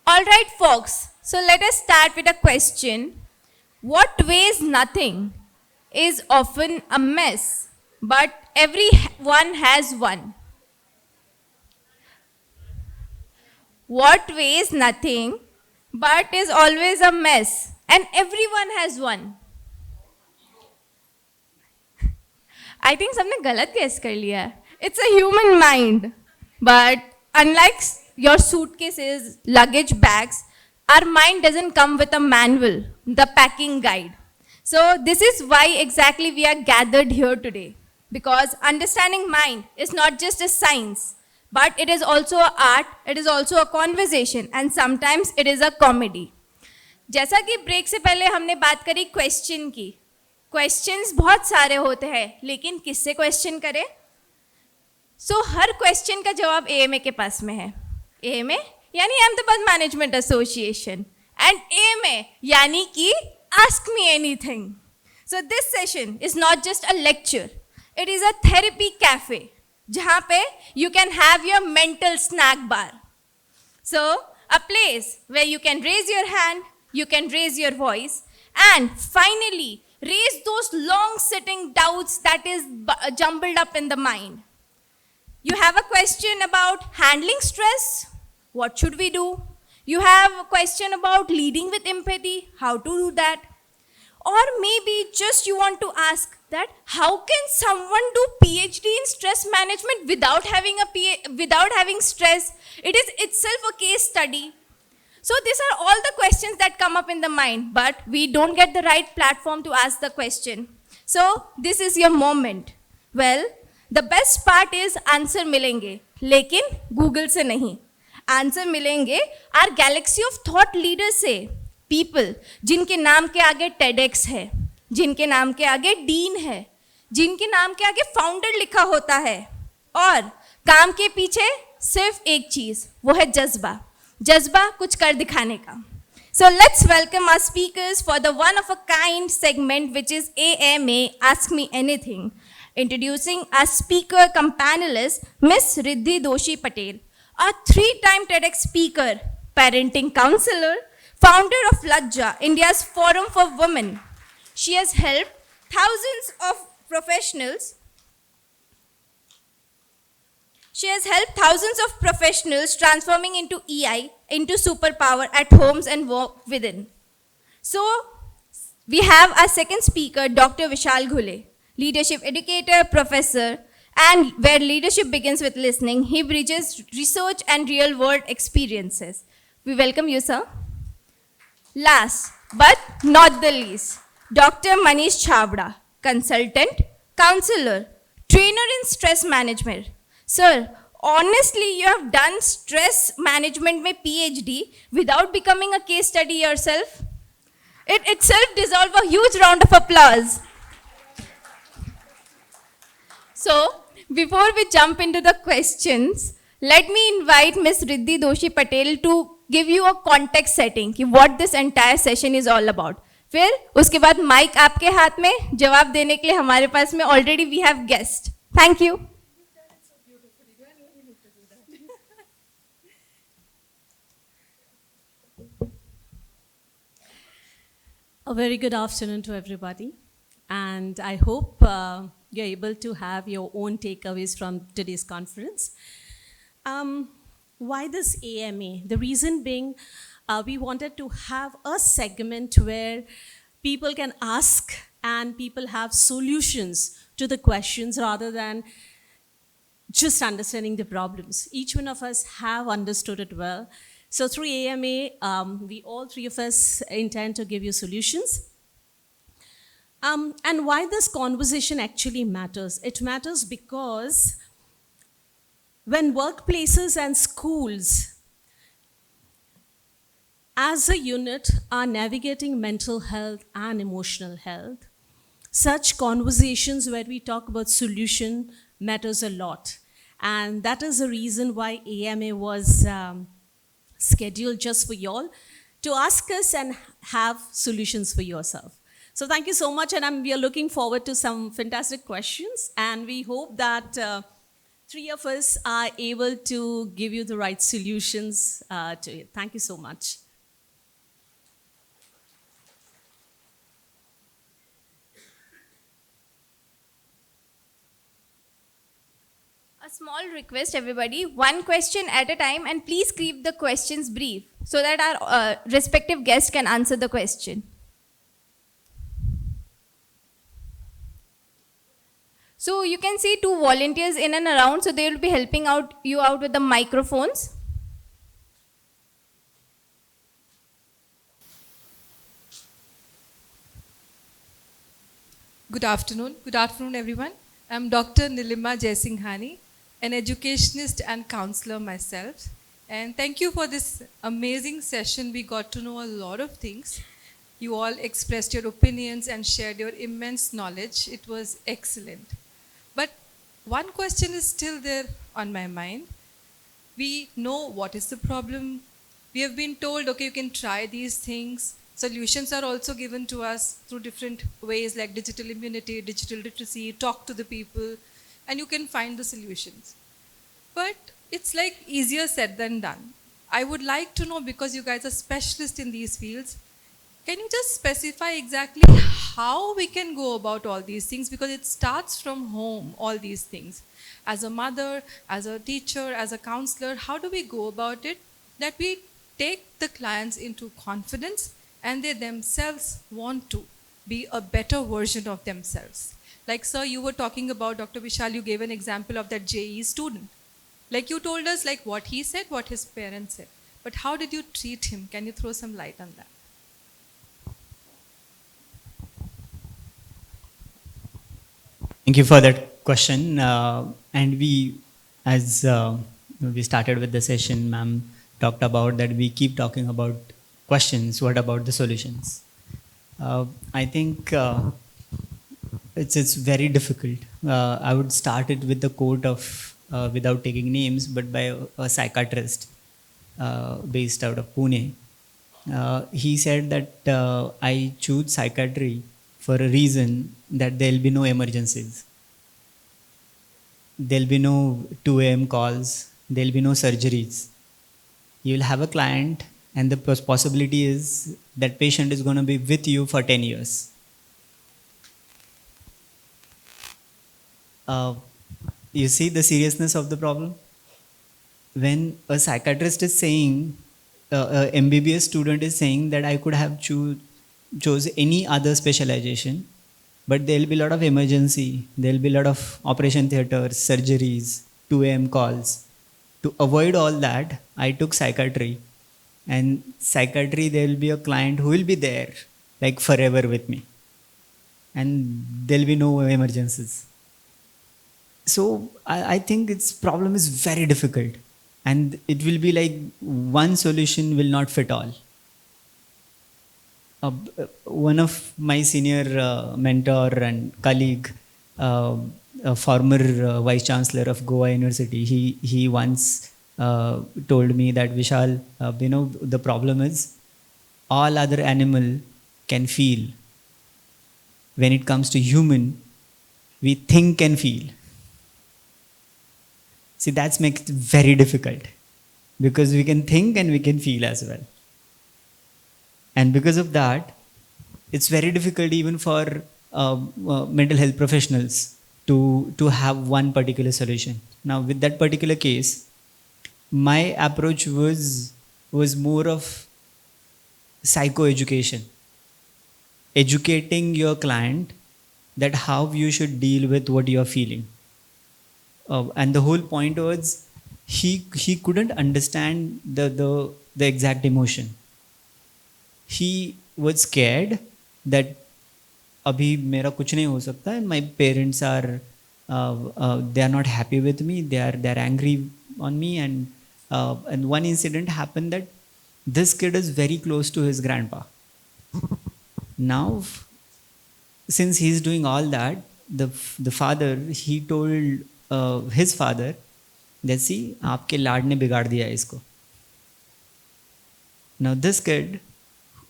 All right, folks. So let us start with a question. What weighs nothing is often a mess, but everyone has one. What weighs nothing but is always a mess, and everyone has one. I think सबने गलत guess कर लिया है. It's a human mind. But unlike your suitcases, luggage bags, our mind doesn't come with a manual, the packing guide. So this is why exactly we are gathered here today. Because understanding mind is not just a science, but it is also an art, it is also a conversation, and sometimes it is a comedy. जैसा कि break से पहले हमने बात करी question की. Questions बहुत सारे होते हैं, लेकिन किससे क्वेश्चन करें? सो हर क्वेश्चन का जवाब एएमए के पास में है. एएमए यानी Ahmedabad management association, and AMA यानी कि ask me anything. So this session is not just a lecture, it is a therapy cafe जहाँ पे you can have your mental snack bar. सो a place where you can raise your hand, you can raise your voice, and finally raise those long sitting doubts that is jumbled up in the mind. You have a question about handling stress, what should we do? You have a question about leading with empathy, how to do that? Or maybe just you want to ask that how can someone do PhD in stress management without having stress? It is itself a case study. So these are all the questions that come up in the mind, but we don't get the right platform to ask the question. So this is your moment. Well, the best part is answer मिलेंगे, लेकिन Google से नहीं. Answer मिलेंगे our galaxy of thought leaders से. People जिनके नाम के आगे TEDx है, जिनके नाम के आगे डीन है, जिनके नाम के आगे फाउंडर लिखा होता है, और काम के पीछे सिर्फ एक चीज, वो है जज्बा. जज्बा कुछ कर दिखाने का. So let's welcome our speakers for the one of a kind segment which is AMA Ask Me Anything. Introducing our speaker cum panelist Miss Riddhi Doshi Patel, a 3-time TEDx speaker, parenting counselor, founder of Lajja, India's Forum for Women. She has helped thousands of professionals transforming into EI into superpower at homes and work within. So, we have our second speaker, Dr. Vishal Ghule, leadership educator, professor, and where leadership begins with listening, he bridges research and real-world experiences. We welcome you, sir. Last but not the least, Dr. Manish Chavda, consultant, counselor, trainer in stress management. Sir, honestly, you have done stress management में PhD without becoming a case study yourself. It itself deserves a huge round of applause. So, before we jump into the questions, let me invite Ms. Riddhi Doshi Patel to give you a context setting कि what this entire session is all about. फिर उसके बाद mic आपके हाथ में, जवाब देने के लिए हमारे पास में already we have guest. Thank you. A very good afternoon to everybody, and I hope you're able to have your own takeaways from today's conference. Why this AMA? The reason being, we wanted to have a segment where people can ask and people have solutions to the questions rather than just understanding the problems. Each one of us have understood it well. So through AMA, we all three of us intend to give you solutions. And why this conversation actually matters? It matters because when workplaces and schools as a unit are navigating mental health and emotional health, such conversations where we talk about solution matters a lot. And that is the reason why AMA was scheduled just for y'all to ask us and have solutions for yourself. So thank you so much, and we are looking forward to some fantastic questions, and we hope that three of us are able to give you the right solutions to it. Thank you so much. A small request, everybody, one question at a time, and please keep the questions brief so that our respective guests can answer the question. So you can see two volunteers in and around, so they will be helping you out with the microphones. Good afternoon. Good afternoon, everyone. I'm Dr. Nilima Jaisinghani, an educationist and counselor myself. And thank you for this amazing session. We got to know a lot of things. You all expressed your opinions and shared your immense knowledge. It was excellent. But one question is still there on my mind. We know what is the problem. We have been told, okay, you can try these things. Solutions are also given to us through different ways like digital immunity, digital literacy, talk to the people, and you can find the solutions. But it's like easier said than done. I would like to know, because you guys are specialists in these fields, can you just specify exactly how we can go about all these things? Because it starts from home, all these things. As a mother, as a teacher, as a counselor, how do we go about it that we take the clients into confidence and they themselves want to be a better version of themselves? Like, sir, you were talking about, Dr. Vishal, you gave an example of that JE student. Like, you told us like what he said, what his parents said. But how did you treat him? Can you throw some light on that? Thank you for that question. And we, as we started with the session, ma'am talked about that we keep talking about questions. What about the solutions? I think it's very difficult. I would start it with the quote of, without taking names, but by a psychiatrist based out of Pune. He said that I choose psychiatry for a reason that there'll be no emergencies. There'll be no 2 a.m. calls. There'll be no surgeries. You'll have a client, and the possibility is that patient is going to be with you for 10 years. You see the seriousness of the problem? When a psychiatrist is saying, a MBBS student is saying that I could have chose any other specialization, but there'll be a lot of emergency, there'll be a lot of operation theaters, surgeries, 2 a.m. calls. To avoid all that, I took psychiatry. And psychiatry, there'll be a client who will be there, like forever with me. And there'll be no emergencies. So I think its problem is very difficult. And it will be like one solution will not fit all. One of my senior mentor and colleague, a former vice chancellor of Goa University, he once told me that, Vishal, the problem is all other animal can feel. When it comes to human, we think and feel. See, that makes it very difficult because we can think and we can feel as well. And because of that, it's very difficult even for mental health professionals to have one particular solution. Now, with that particular case, my approach was more of psychoeducation, educating your client that how you should deal with what you are feeling. And the whole point was he couldn't understand the exact emotion. He was scared that abhi mera kuch nahi ho sakta, and my parents are they are not happy with me. They are angry on me, and one incident happened that this kid is very close to his grandpa. Now, since he's doing all that, the father, he told his father that, see, आपके लाड ने बिगाड़ दिया इसको. Now this kid,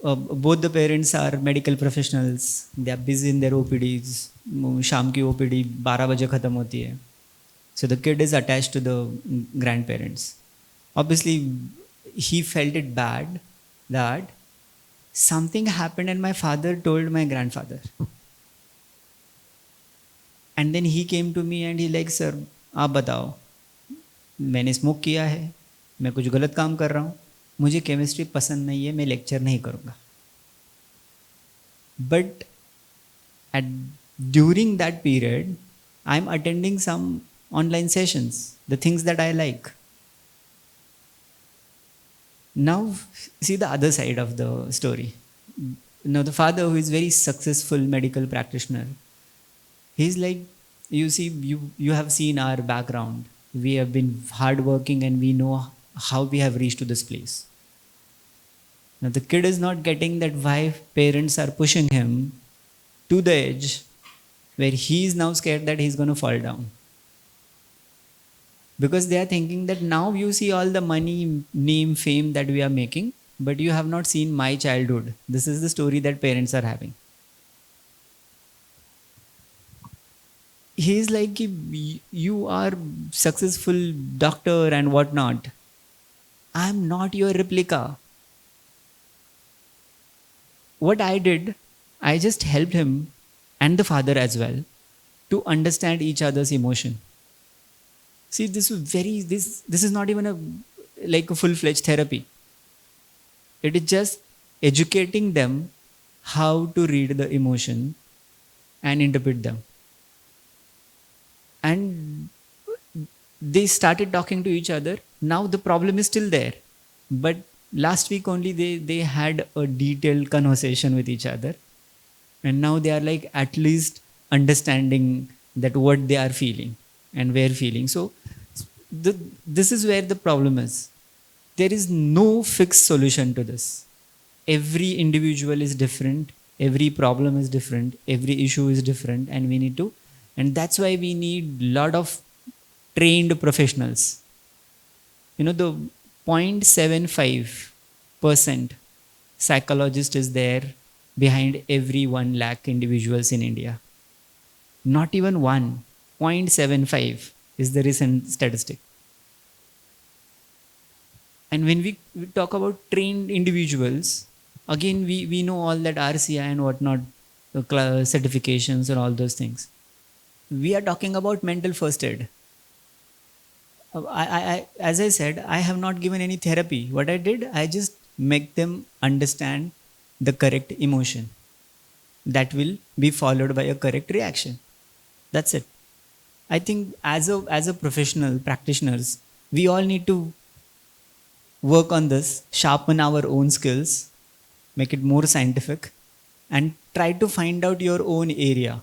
both the parents are medical professionals. They are busy in their OPDs. शाम की OPD 12 बजे खत्म होती है. So the kid is attached to the grandparents. Obviously, he felt it bad that something happened and my father told my grandfather. And then he came to me and he like, sir, आप बताओ, मैंने smoke किया है, मैं कुछ गलत काम कर रहा हूँ, मुझे केमिस्ट्री पसंद नहीं है, मैं लेक्चर नहीं करूँगा. But at during that period, I'm attending some online sessions, the things that I like. Now, see the other side of the story. Now, the father, who is very successful medical practitioner, he's like, you see, you have seen our background. We have been hardworking and we know how we have reached to this place. Now, the kid is not getting that why parents are pushing him to the edge where he is now scared that he's going to fall down. Because they are thinking that now you see all the money, name, fame that we are making, but you have not seen my childhood. This is the story that parents are having. He is like, you are successful doctor and whatnot. I am not your replica. What I did, I just helped him and the father as well to understand each other's emotion. See, this is not even a full-fledged therapy. It is just educating them how to read the emotion and interpret them. And they started talking to each other. Now the problem is still there. But last week only they had a detailed conversation with each other. And now they are like at least understanding that what they are feeling and we're feeling. So this is where the problem is. There is no fixed solution to this. Every individual is different. Every problem is different. Every issue is different. And that's why we need a lot of trained professionals. The 0.75% psychologist is there behind every 1 lakh individuals in India. Not even 0.75 is the recent statistic. And when we talk about trained individuals, again, we know all that RCI and whatnot, certifications and all those things. We are talking about mental first aid. As I said, I have not given any therapy. What I did, I just make them understand the correct emotion that will be followed by a correct reaction. That's it. I think as a professional practitioners, we all need to work on this, sharpen our own skills, make it more scientific, and try to find out your own area.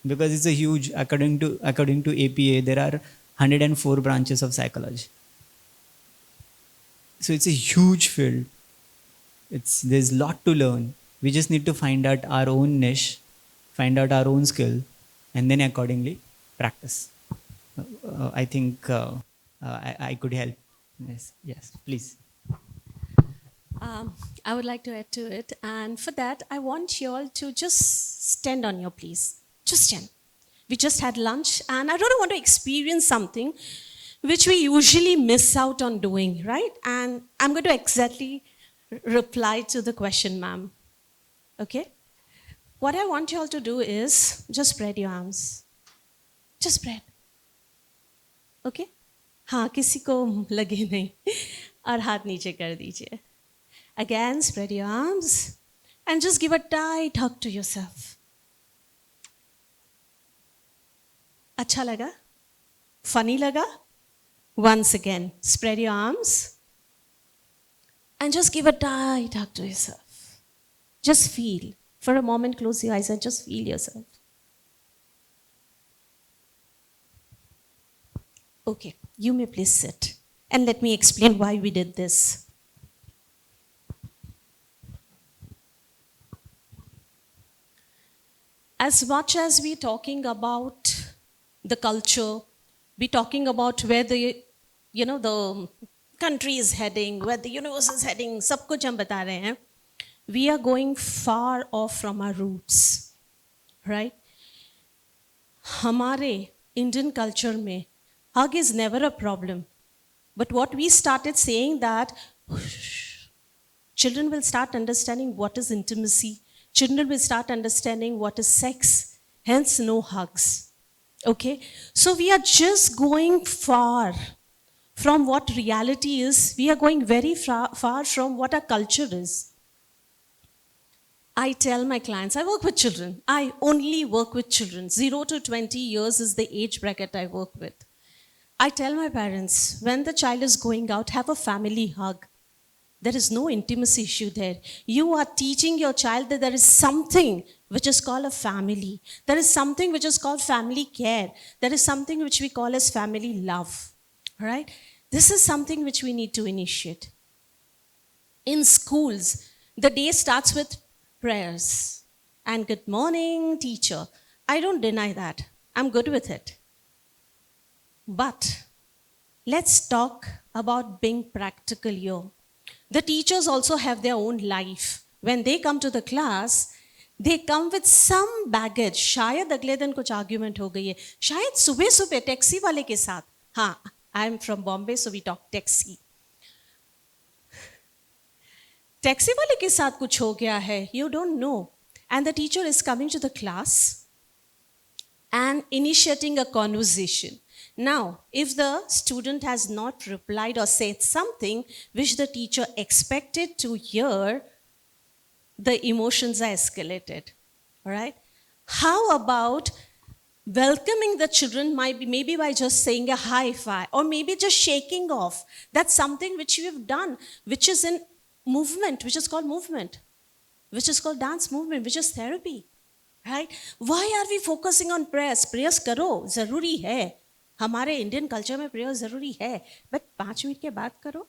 Because it's a huge, according to APA, there are 104 branches of psychology. So it's a huge field. There's a lot to learn. We just need to find out our own niche, find out our own skill, and then accordingly practice. I think I could help. Yes, please. I would like to add to it. And for that, I want you all to just stand on your please. Just stand. We just had lunch, and I really want to experience something which we usually miss out on doing, right? And I'm going to exactly reply to the question, ma'am. Okay? What I want you all to do is just spread your arms. Just spread. Okay? हाँ, किसी को लगे नहीं और हाथ नीचे कर दीजिए. Again, spread your arms and just give a tight hug to yourself. अच्छा लगा? Funny लगा? Once again, spread your arms and just give a tight hug to yourself. Just feel. For a moment, close your eyes and just feel yourself. Okay, you may please sit and let me explain why we did this. As much as we're talking about the culture, we're talking about where the country is heading, where the universe is heading, सब कुछ हम बता रहे हैं. We are going far off from our roots, right? हमारे Indian culture में hug is never a problem. But what we started saying that children will start understanding what is intimacy. Children will start understanding what is sex. Hence, no hugs. Okay? So we are just going far from what reality is. We are going very far from what our culture is. I tell my clients, I work with children. I only work with children. 0 to 20 years is the age bracket I work with. I tell my parents, when the child is going out, have a family hug. There is no intimacy issue there. You are teaching your child that there is something which is called a family. There is something which is called family care. There is something which we call as family love. All right? This is something which we need to initiate. In schools, the day starts with prayers and good morning, teacher. I don't deny that. I'm good with it. But let's talk about being practical here. The teachers also have their own life. When they come to the class, they come with some baggage. शायद अगले दिन कुछ argument हो गई है. शायद सुबह सुबह टैक्सी वाले के साथ. हाँ, I'm from Bombay, so we talk taxi. Taxi वाले के साथ कुछ हो गया है. You don't know. And the teacher is coming to the class and initiating a conversation. Now, if the student has not replied or said something which the teacher expected to hear, the emotions are escalated. All right? How about welcoming the children, maybe by just saying a high five or maybe just shaking off? That's something which we have done, which is in movement, which is called movement, which is called dance movement, which is therapy. Right? Why are we focusing on prayers? Prayers करो, ज़रूरी है. हमारे Indian culture में prayer जरूरी है, but 5 minute के बाद करो.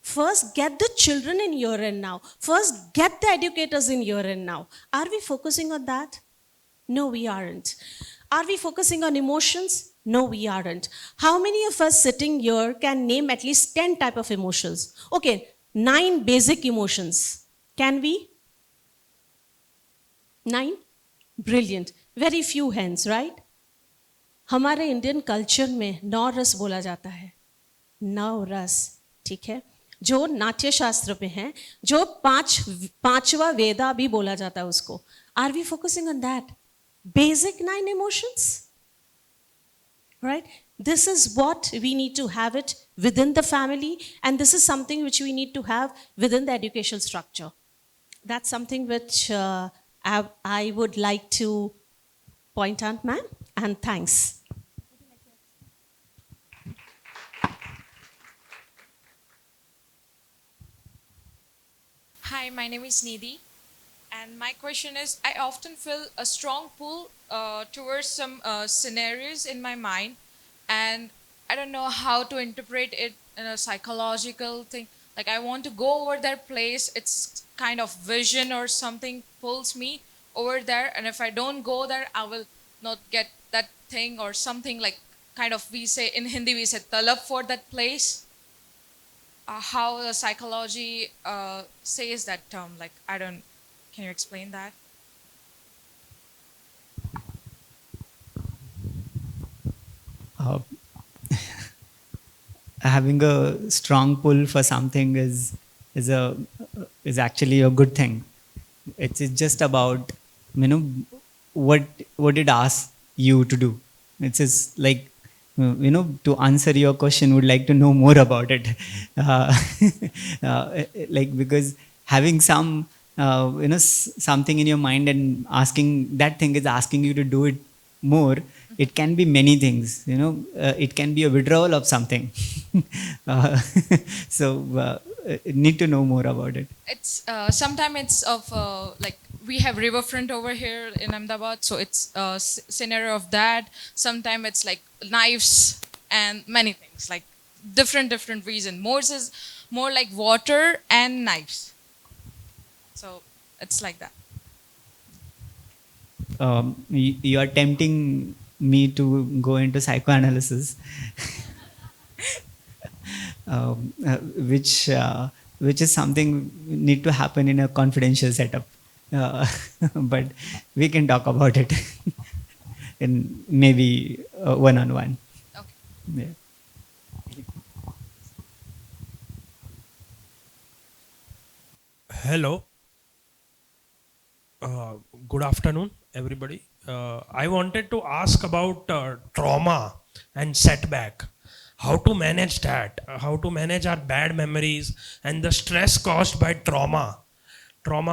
First, get the children in here and now. First, get the educators in here and now. Are we focusing on that? No, we aren't. Are we focusing on emotions? No, we aren't. How many of us sitting here can name at least 10 type of emotions? Okay, 9 basic emotions. Can we? 9? Brilliant. Very few hands, right? हमारे Indian culture में 9 रस बोला जाता है. 9 रस, ठीक है, जो नाट्य शास्त्र में है, जो पांचवा वेदा भी बोला जाता है उसको. Are we focusing on that? Basic 9 emotions, right? This is what we need to have it within the family, and this is something which we need to have within the educational structure. That's something which I would like to point out, ma'am, and thanks. Hi, my name is Nidhi, and my question is, I often feel a strong pull towards some scenarios in my mind, and I don't know how to interpret it in a psychological thing. Like I want to go over that place, it's kind of vision or something pulls me over there, and if I don't go there, I will not get that thing or something, like kind of, we say in Hindi, we say talab for that place. How the psychology says that term, like I don't, can you explain that? Having a strong pull for something is actually a good thing. It's just about, you know, what it asks you to do. It's just like, you know, to answer your question, would like to know more about it. Like, because having some, you know, something in your mind and asking, that thing is asking you to do it more. It can be many things, you know. It can be a withdrawal of something. So need to know more about it. It's sometimes it's of like we have riverfront over here in Ahmedabad, so it's a scenario of that. Sometimes it's like knives and many things, like different reason. More is more like water and knives. So it's like that. You are tempting me to go into psychoanalysis, which is something need to happen in a confidential setup. But we can talk about it. in maybe one-on-one. Okay. Yeah. Hello. Good afternoon, everybody. I wanted to ask about trauma and setback. How to manage that? How to manage our bad memories and the stress caused by trauma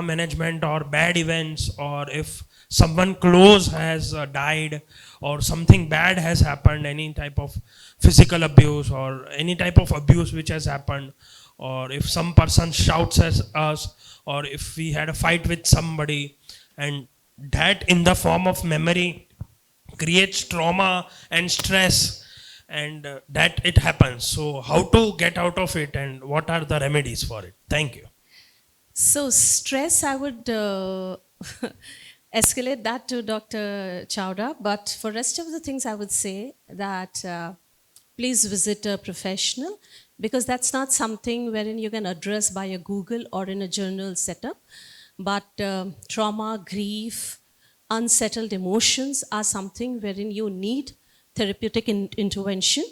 management or bad events, or if someone close has died or something bad has happened, any type of physical abuse or any type of abuse which has happened, or if some person shouts at us, or if we had a fight with somebody, and that in the form of memory creates trauma and stress, and that it happens. So how to get out of it and what are the remedies for it? Thank you. So stress, I would escalate that to Dr. Chowda. But for rest of the things, I would say that please visit a professional, because that's not something wherein you can address by a Google or in a journal setup. But trauma, grief, unsettled emotions are something wherein you need therapeutic intervention,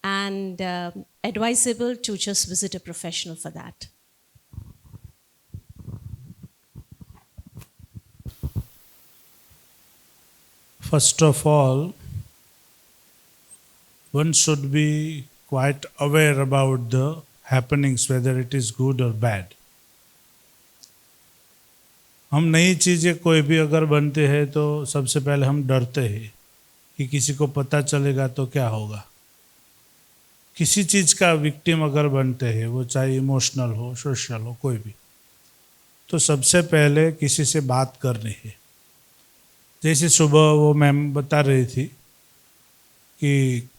and advisable to just visit a professional for that. First of all, one should be quite aware about the happenings, whether it is good or bad. हम नई चीज़ें कोई भी अगर बनते हैं तो सबसे पहले हम डरते हैं कि किसी को पता चलेगा तो क्या होगा. किसी चीज़ का विक्टिम अगर बनते हैं, वो चाहे इमोशनल हो, सोशल हो, कोई भी, तो सबसे पहले किसी से बात करनी है. जैसे सुबह वो मैम बता रही थी कि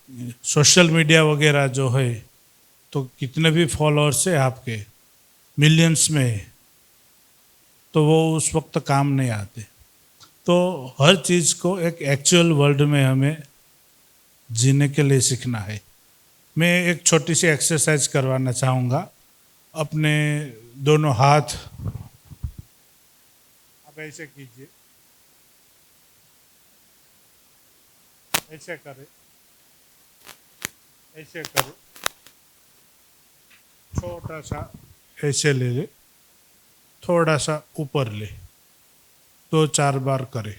सोशल मीडिया वगैरह जो है, तो कितने भी फॉलोअर्स है आपके, मिलियंस में है, तो वो उस वक्त काम नहीं आते. तो हर चीज़ को एक एक्चुअल वर्ल्ड में हमें जीने के लिए सीखना है. मैं एक छोटी सी एक्सरसाइज करवाना चाहूँगा. अपने दोनों हाथ आप ऐसे कीजिए, ऐसे करें, ऐसे करें, छोटा सा ऐसे ले ले, थोड़ा सा ऊपर ले, 2-4 बार करें.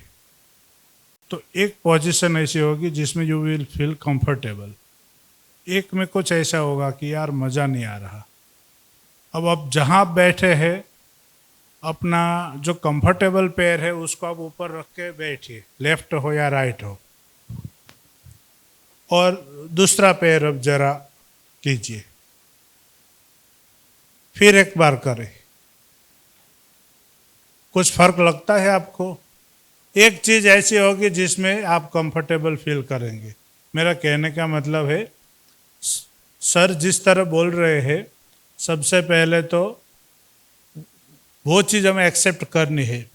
तो एक पोजीशन ऐसी होगी जिसमें यू विल फील कंफर्टेबल. एक में कुछ ऐसा होगा कि यार मज़ा नहीं आ रहा. अब आप जहाँ बैठे हैं, अपना जो कंफर्टेबल पैर है उसको आप ऊपर रख के बैठिए, लेफ्ट हो या राइट हो, और दूसरा पैर अब जरा कीजिए, फिर एक बार करें. कुछ फर्क लगता है आपको? एक चीज़ ऐसी होगी जिसमें आप कंफर्टेबल फील करेंगे. मेरा कहने का मतलब है, सर जिस तरह बोल रहे हैं, सबसे पहले तो वो चीज़ हमें एक्सेप्ट करनी है.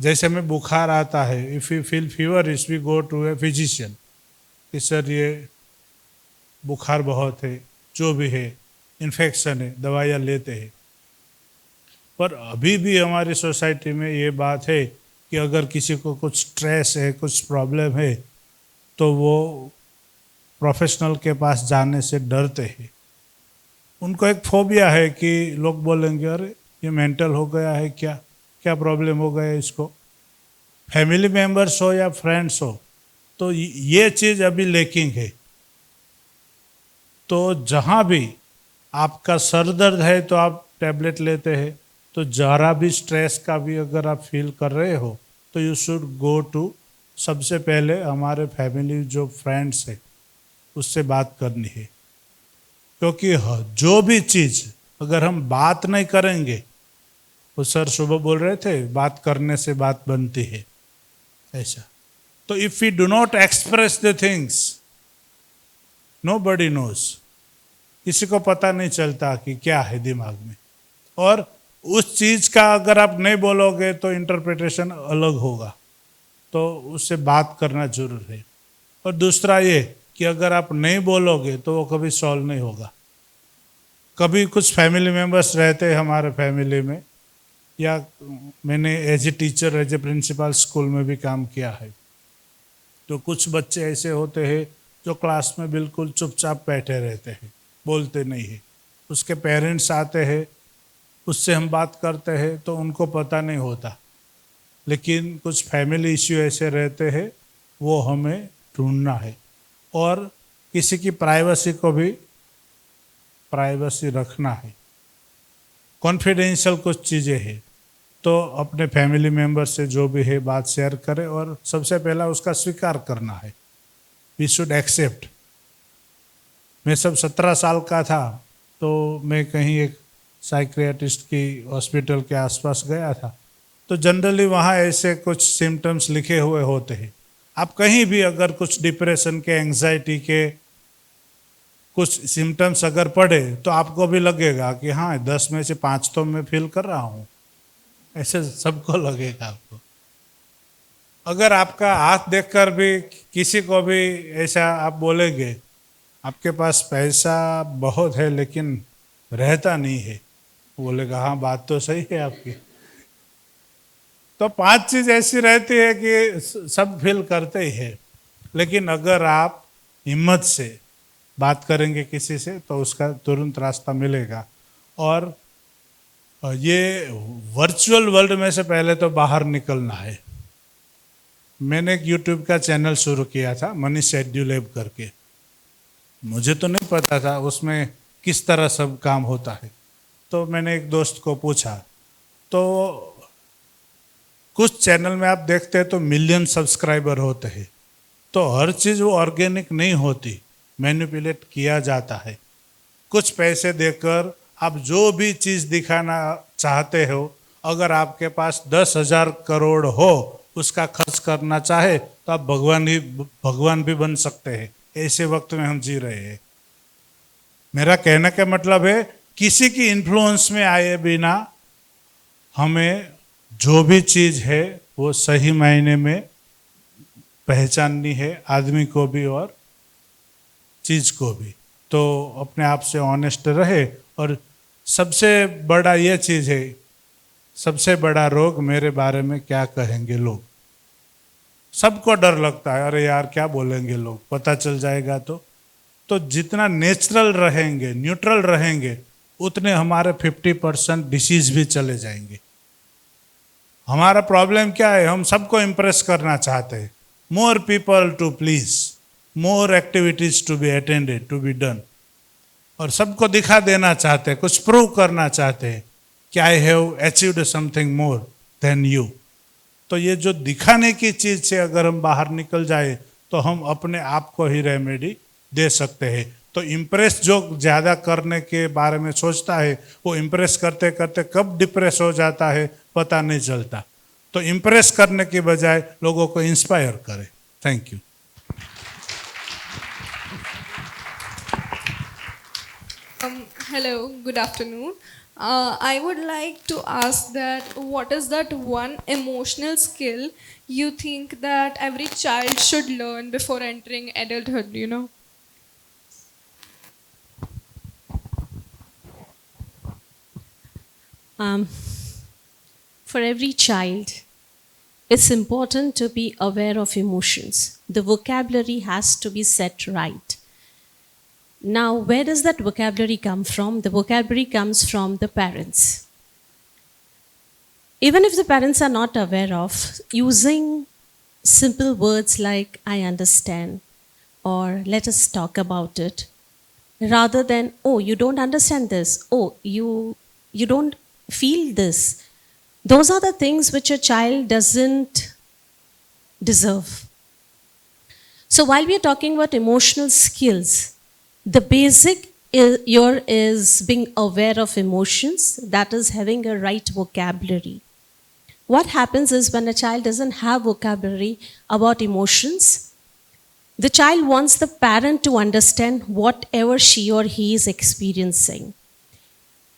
जैसे हमें बुखार आता है, if you feel fever is we go to a physician कि सर ये बुखार बहुत है, जो भी है, इन्फेक्शन है, दवाइयाँ लेते हैं. पर अभी भी हमारी सोसाइटी में ये बात है कि अगर किसी को कुछ स्ट्रेस है, कुछ प्रॉब्लम है, तो वो प्रोफेशनल के पास जाने से डरते हैं. उनको एक फोबिया है कि लोग बोलेंगे अरे ये मेंटल हो गया है, क्या क्या प्रॉब्लम हो गया इसको. फैमिली मेम्बर्स हो या फ्रेंड्स हो, तो ये चीज़ अभी लेकिंग है. तो जहाँ भी आपका सर दर्द है तो आप टैबलेट लेते हैं, तो ज़रा भी स्ट्रेस का भी अगर आप फील कर रहे हो तो यू शुड गो टू, सबसे पहले हमारे फैमिली जो फ्रेंड्स है उससे बात करनी है. क्योंकि जो भी चीज़ अगर हम बात नहीं करेंगे, वो सर सुबह बोल रहे थे बात करने से बात बनती है, ऐसा. तो if we do not express the things, nobody knows, किसी को पता नहीं चलता कि क्या है दिमाग में. और उस चीज़ का अगर आप नहीं बोलोगे तो इंटरप्रिटेशन अलग होगा. तो उससे बात करना जरूर है. और दूसरा ये कि अगर आप नहीं बोलोगे तो वो कभी सॉल्व नहीं होगा. कभी कुछ फैमिली मेम्बर्स रहते हैं हमारे फैमिली में, या मैंने as a teacher, as a principal school में भी काम किया है. तो कुछ बच्चे ऐसे होते हैं जो क्लास में बिल्कुल चुपचाप बैठे रहते हैं, बोलते नहीं है। उसके पेरेंट्स आते हैं, उससे हम बात करते हैं तो उनको पता नहीं होता, लेकिन कुछ फैमिली इश्यू ऐसे रहते हैं, वो हमें ढूंढना है। और किसी की प्राइवेसी को भी प्राइवेसी रखना है। कॉन्फिडेंशियल कुछ चीज़ें हैं तो अपने फैमिली मेम्बर से जो भी है बात शेयर करें, और सबसे पहला उसका स्वीकार करना है। We should accept. मैं सब 17 साल का था तो मैं कहीं एक साइक्रियाटिस्ट की हॉस्पिटल के आसपास गया था, तो जनरली वहाँ ऐसे कुछ सिम्टम्स लिखे हुए होते हैं। आप कहीं भी अगर कुछ डिप्रेशन के, एंग्जाइटी के कुछ सिम्टम्स अगर पड़े तो आपको भी लगेगा कि हाँ 10 में से 5 तो मैं फील कर रहा हूँ, ऐसे सबको लगेगा आपको। अगर आपका हाथ देखकर भी किसी को भी ऐसा आप बोलेंगे, आपके पास पैसा बहुत है लेकिन रहता नहीं है, बोलेगा हाँ बात तो सही है आपकी। तो 5 चीज़ ऐसी रहती है कि सब फील करते ही है, लेकिन अगर आप हिम्मत से बात करेंगे किसी से तो उसका तुरंत रास्ता मिलेगा। और ये वर्चुअल वर्ल्ड में से पहले तो बाहर निकलना है। मैंने एक यूट्यूब का चैनल शुरू किया था, मनी शेड्यूलेब करके। मुझे तो नहीं पता था उसमें किस तरह सब काम होता है, तो मैंने एक दोस्त को पूछा। तो कुछ चैनल में आप देखते हैं तो मिलियन सब्सक्राइबर होते हैं, तो हर चीज़ वो ऑर्गेनिक नहीं होती, मैनिपुलेट किया जाता है। कुछ पैसे देकर आप जो भी चीज़ दिखाना चाहते हो, अगर आपके पास 10,000 करोड़ हो, उसका खर्च करना चाहे तो आप भगवान भी बन सकते हैं। ऐसे वक्त में हम जी रहे हैं। मेरा कहने का मतलब है किसी की इन्फ्लुएंस में आए बिना हमें जो भी चीज़ है वो सही मायने में पहचाननी है, आदमी को भी और चीज़ को भी। तो अपने आप से ऑनेस्ट रहे। और सबसे बड़ा ये चीज़ है, सबसे बड़ा रोग मेरे बारे में क्या कहेंगे लोग। सबको डर लगता है, अरे यार क्या बोलेंगे लोग, पता चल जाएगा तो जितना नेचुरल रहेंगे, न्यूट्रल रहेंगे, उतने हमारे 50% डिसीज भी चले जाएंगे। हमारा प्रॉब्लम क्या है, हम सबको इम्प्रेस करना चाहते हैं। More people to please, more activities to be attended, to be done, और सबको दिखा देना चाहते हैं, कुछ प्रूव करना चाहते हैं कि I have achieved something more than you. तो ये जो दिखाने की चीज़ से अगर हम बाहर निकल जाए तो हम अपने आप को ही रेमेडी दे सकते हैं। तो इम्प्रेस जो ज़्यादा करने के बारे में सोचता है, वो इम्प्रेस करते करते कब डिप्रेस हो जाता है पता नहीं चलता। तो इम्प्रेस करने के बजाय लोगों को इंस्पायर करें। Thank you. Hello, good afternoon. I would like to ask that what is that one emotional skill you think that every child should learn before entering adulthood, you know? For every child, it's important to be aware of emotions. The vocabulary has to be set right. Now, where does that vocabulary come from? The vocabulary comes from the parents. Even if the parents are not aware of, using simple words like, I understand, or let us talk about it, rather than, oh, you don't understand this, oh, you don't feel this. Those are the things which a child doesn't deserve. So while we are talking about emotional skills, the basic is being aware of emotions, that is having a right vocabulary. What happens is when a child doesn't have vocabulary about emotions, the child wants the parent to understand whatever she or he is experiencing.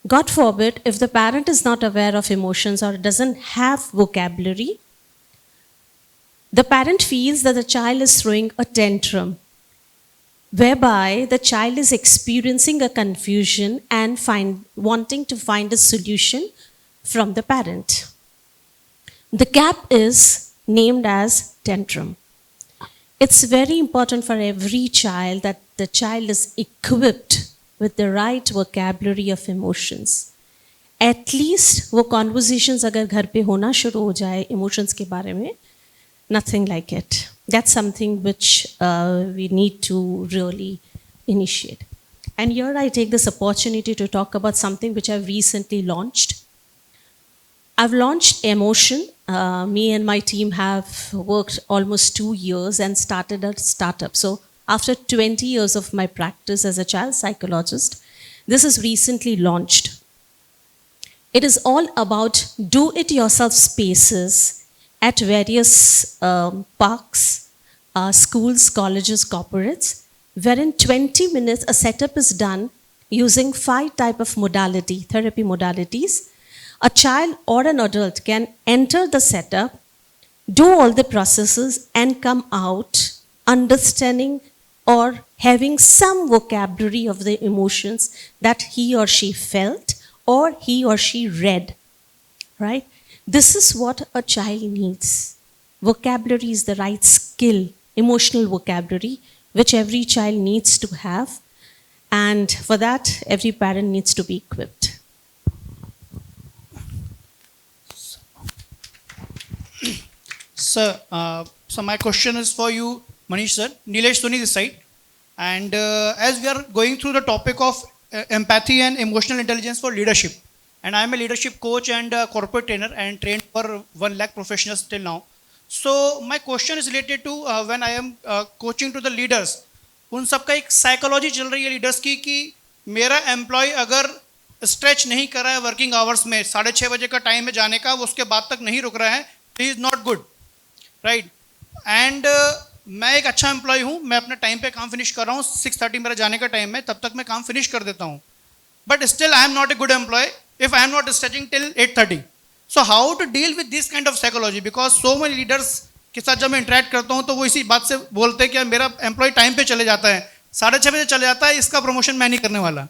God forbid, if the parent is not aware of emotions or doesn't have vocabulary, the parent feels that the child is throwing a tantrum, whereby the child is experiencing a confusion and wanting to find a solution from the parent. The gap is named as tantrum. it's very important for every child that the child is equipped with the right vocabulary of emotions. At least वो conversations अगर घर पे होना शुरू हो जाए emotions के बारे में, nothing like it. That's something which we need to really initiate. And here I take this opportunity to talk about something which I've recently launched. I've launched Emotion. Me and my team have worked almost 2 years and started a startup. So after 20 years of my practice as a child psychologist, this is recently launched. It is all about do-it-yourself spaces at various parks, schools, colleges, corporates, where in 20 minutes a setup is done using 5 type of therapy modalities. A child or an adult can enter the setup, do all the processes and come out understanding or having some vocabulary of the emotions that he or she felt or he or she read, right? This is what a child needs. Vocabulary is the right skill, emotional vocabulary, which every child needs to have. And for that, every parent needs to be equipped. Sir, so my question is for you, Manish sir. Nilesh Soni this side. And as we are going through the topic of empathy and emotional intelligence for leadership, and I am a leadership coach and a corporate trainer and trained for 1 lakh professionals till now. So my question is related to when I am coaching to the leaders. उन सब का एक psychology चल रही है leaders की कि मेरा एम्प्लॉय अगर स्ट्रेच नहीं कर रहा है वर्किंग आवर्स में 6:30 बजे का टाइम है जाने का, वो उसके बाद तक नहीं रुक रहा है, he is not good, right? And मैं एक अच्छा एम्प्लॉय हूँ, मैं अपने टाइम पे काम फिनिश कर रहा हूँ, 6:30 मेरा जाने का टाइम है, तब तक मैं काम फिनिश कर देता हूँ, but still I am not a good employee if I am not stretching till 8:30. So how to deal with this kind of psychology? Because so many leaders के साथ जब मैं इंटरेक्ट करता हूँ तो वो इसी बात से बोलते हैं कि मेरा एम्प्लॉय टाइम पे चले जाता है, 6:30 बजे चले जाता है, इसका प्रमोशन मैं नहीं करने वाला,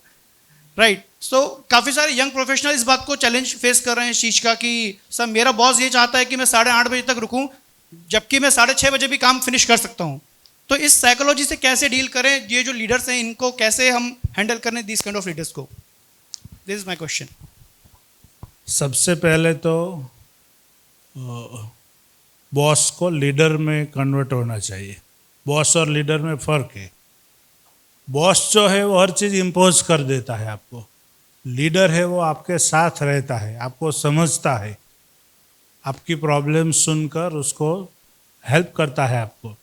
राइट? सो काफ़ी सारे यंग प्रोफेशनल इस बात को चैलेंज फेस कर रहे हैं इस चीज़ का कि सर मेरा बॉस ये चाहता है कि मैं 8:30 बजे तक रुकूं, जबकि मैं 6:30 बजे भी काम फिनिश कर सकता हूं. तो इस साइकोलॉजी से कैसे डील करें? ये जो लीडर्स हैं इनको कैसे हम हैंडल करें दिस काइंड ऑफ लीडर्स को? This is my question. सबसे पहले तो बॉस को लीडर में कन्वर्ट होना चाहिए. बॉस और लीडर में फ़र्क है. बॉस जो है वो हर चीज़ इम्पोज कर देता है आपको. लीडर है वो आपके साथ रहता है, आपको समझता है, आपकी प्रॉब्लम सुनकर उसको हेल्प करता है आपको.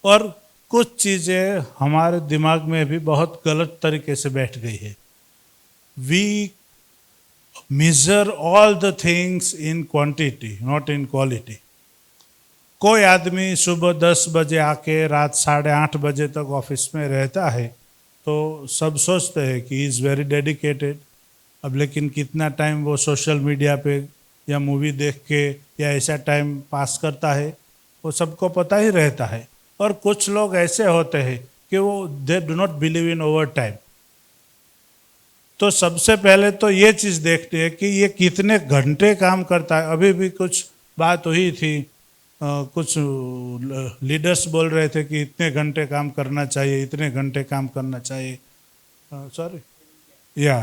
और कुछ चीज़ें हमारे दिमाग में भी बहुत गलत तरीके से बैठ गई है. We measure all the things in quantity, not in quality. कोई आदमी सुबह 10 बजे आके रात 8:30 बजे तक ऑफिस में रहता है तो सब सोचते हैं कि इज़ वेरी डेडिकेटेड. अब लेकिन कितना टाइम वो सोशल मीडिया पे या मूवी देख के या ऐसा टाइम पास करता है वो सबको पता ही रहता है. और कुछ लोग ऐसे होते हैं कि वो they do not believe in over time. तो सबसे पहले तो ये चीज़ देखते हैं कि ये कितने घंटे काम करता है. अभी भी कुछ बात हुई थी, कुछ लीडर्स बोल रहे थे कि इतने घंटे काम करना चाहिए, इतने घंटे काम करना चाहिए, सॉरी या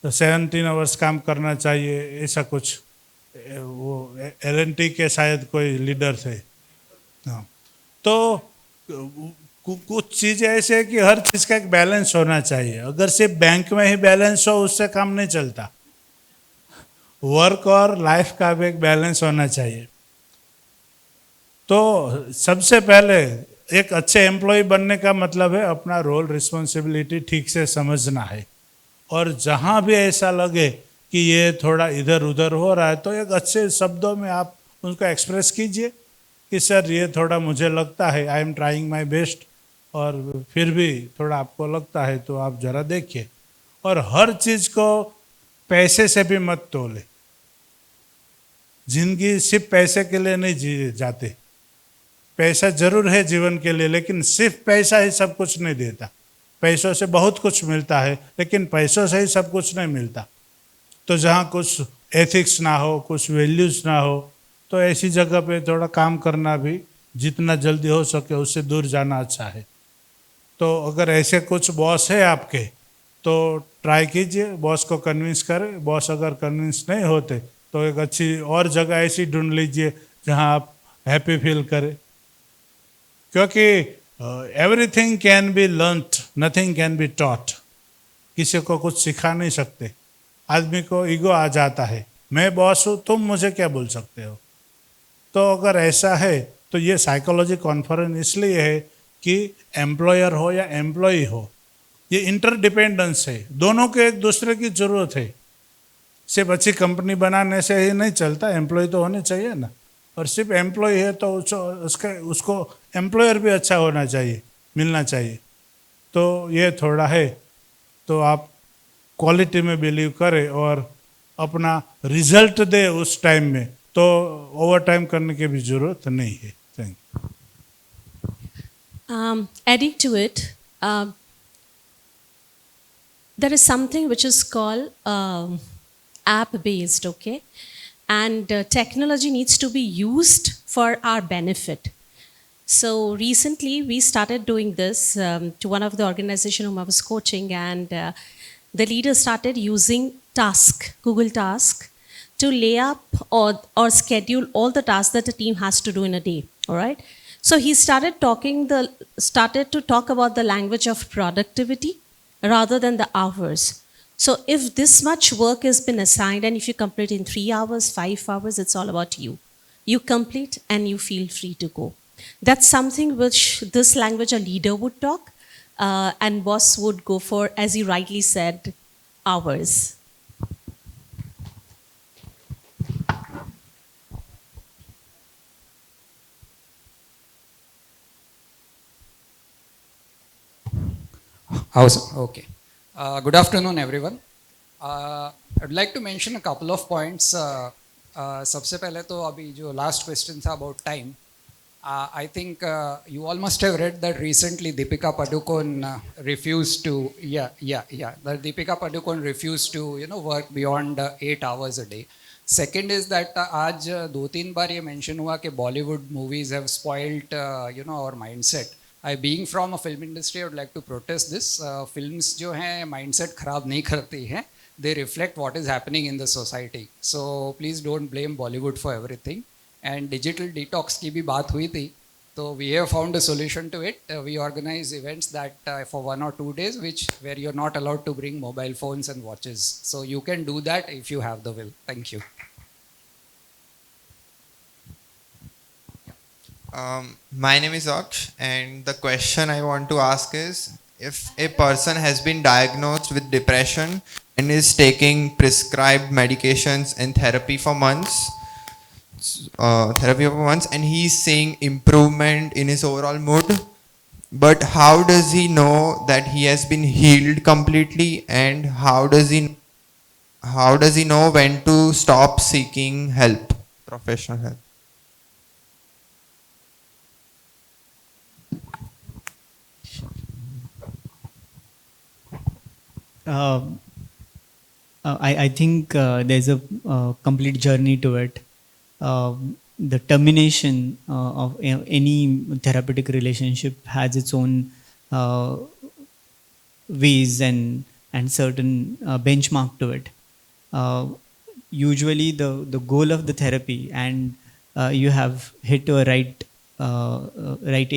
17 आवर्स काम करना चाहिए, ऐसा कुछ. वो LNT के शायद कोई लीडर थे. हाँ, तो कुछ चीज़ें ऐसे है कि हर चीज़ का एक बैलेंस होना चाहिए. अगर सिर्फ बैंक में ही बैलेंस हो उससे काम नहीं चलता. वर्क और लाइफ का भी एक बैलेंस होना चाहिए. तो सबसे पहले एक अच्छे एम्प्लॉय बनने का मतलब है अपना रोल रिस्पॉन्सिबिलिटी ठीक से समझना है. और जहाँ भी ऐसा लगे कि ये थोड़ा इधर उधर हो रहा है तो एक अच्छे शब्दों में आप उनको एक्सप्रेस कीजिए कि सर ये थोड़ा मुझे लगता है, I am trying my best, और फिर भी थोड़ा आपको लगता है तो आप ज़रा देखिए. और हर चीज़ को पैसे से भी मत तोले. जिंदगी सिर्फ पैसे के लिए नहीं जी जाते. पैसा जरूर है जीवन के लिए, लेकिन सिर्फ पैसा ही सब कुछ नहीं देता. पैसों से बहुत कुछ मिलता है लेकिन पैसों से ही सब कुछ नहीं मिलता. तो जहाँ कुछ एथिक्स ना हो, कुछ वैल्यूज़ ना हो, तो ऐसी जगह पे थोड़ा काम करना भी जितना जल्दी हो सके उससे दूर जाना अच्छा है। तो अगर ऐसे कुछ बॉस है आपके तो ट्राई कीजिए, बॉस को कन्विंस करें। बॉस अगर कन्विंस नहीं होते तो एक अच्छी और जगह ऐसी ढूंढ लीजिए जहां आप हैप्पी फील करें, क्योंकि everything can be learned, nothing can be taught. किसी को कुछ सिखा नहीं सकते। आदमी को ईगो आ जाता है, मैं बॉस हूँ, तुम मुझे क्या बोल सकते हो। तो अगर ऐसा है तो ये साइकोलॉजी कॉन्फ्रेंस इसलिए है कि एम्प्लॉयर हो या एम्प्लॉय हो, ये इंटरडिपेंडेंस है, दोनों के एक दूसरे की जरूरत है। सिर्फ अच्छी कंपनी बनाने से ही नहीं चलता, एम्प्लॉय तो होने चाहिए ना। और सिर्फ एम्प्लॉय है तो उसको एम्प्लॉयर भी अच्छा होना चाहिए, मिलना चाहिए। तो ये थोड़ा है, तो आप क्वालिटी में बिलीव करें और अपना रिजल्ट दे उस टाइम में, तो ओवर टाइम करने की भी जरूरत नहीं है। Thank you. Adding to it, there is something which is called app-based, okay? And technology needs to be used for our benefit. So recently we started doing this to one of the organization whom I was coaching, and the leader started using Google Task, to lay up or schedule all the tasks that a team has to do in a day, all right? So he started to talk about the language of productivity rather than the hours. So if this much work has been assigned and if you complete in 3 hours, 5 hours, it's all about you. You complete and you feel free to go. That's something which this language a leader would talk, and boss would go for, as you rightly said, hours. Awesome. Okay. Good afternoon, everyone. I'd like to mention a couple of points. सबसे पहले तो अभी जो last question था about time. I think you all must have read that recently Deepika Padukone refused to, that Deepika Padukone refused to, work beyond 8 hours a day. Second is that आज 2-3 बार ये mention हुआ कि Bollywood movies have spoiled, our mindset. I, being from a film industry, I would like to protest this. Films जो हैं mindset खराब नहीं करती हैं. They reflect what is happening in the society. So please don't blame Bollywood for everything. And digital detox की भी बात हुई थी. So we have found a solution to it. We organize events that for 1 or 2 days, where you're not allowed to bring mobile phones and watches. So you can do that if you have the will. Thank you. My name is Aksh, and the question I want to ask is, if a person has been diagnosed with depression and is taking prescribed medications and therapy for months, and he's seeing improvement in his overall mood, but how does he know that he has been healed completely, and how does he know when to stop seeking help, professional help? I think there's a complete journey to it. The termination of any therapeutic relationship has its own ways and certain benchmark to it. Usually the goal of the therapy, and you have hit to a right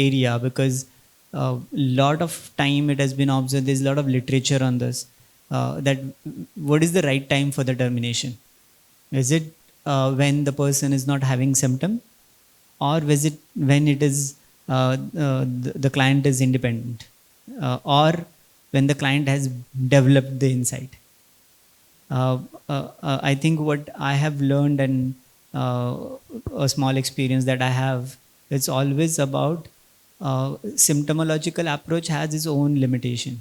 area, because lot of time it has been observed, there's a lot of literature on this, that what is the right time for the termination? Is it when the person is not having symptom, or is it when it is the client is independent, or when the client has developed the insight? I think what I have learned, and a small experience that I have, it's always about symptomological approach has its own limitation.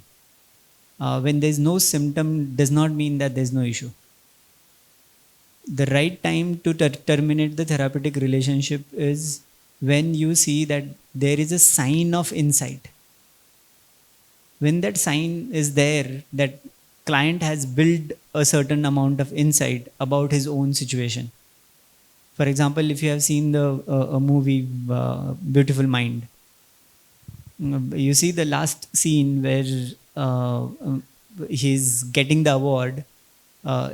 When there's no symptom does not mean that there's no issue. The right time to terminate the therapeutic relationship is when you see that there is a sign of insight. When that sign is there, that client has built a certain amount of insight about his own situation. For example, if you have seen the a movie Beautiful Mind, you see the last scene where he's getting the award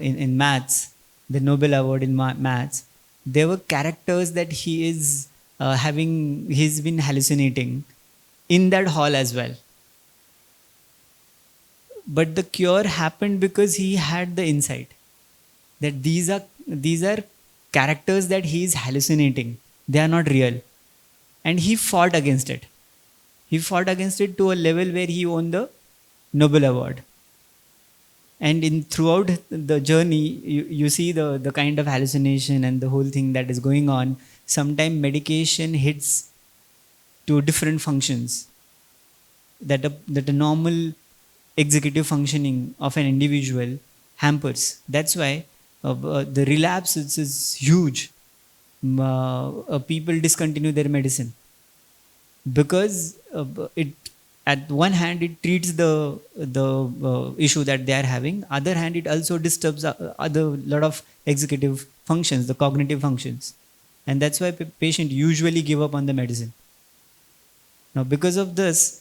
in maths, the Nobel Award in maths. There were characters that he is he's been hallucinating in that hall as well. But the cure happened because he had the insight that these are characters that he is hallucinating. They are not real. And he fought against it. He fought against it to a level where he won the Nobel Award. And throughout the journey, you see the kind of hallucination and the whole thing that is going on. Sometimes medication hits to different functions that a normal executive functioning of an individual hampers. That's why the relapse is huge. People discontinue their medicine because it, at one hand, it treats the issue that they are having. Other hand, it also disturbs other lot of executive functions, the cognitive functions, and that's why patient usually give up on the medicine. Now, because of this,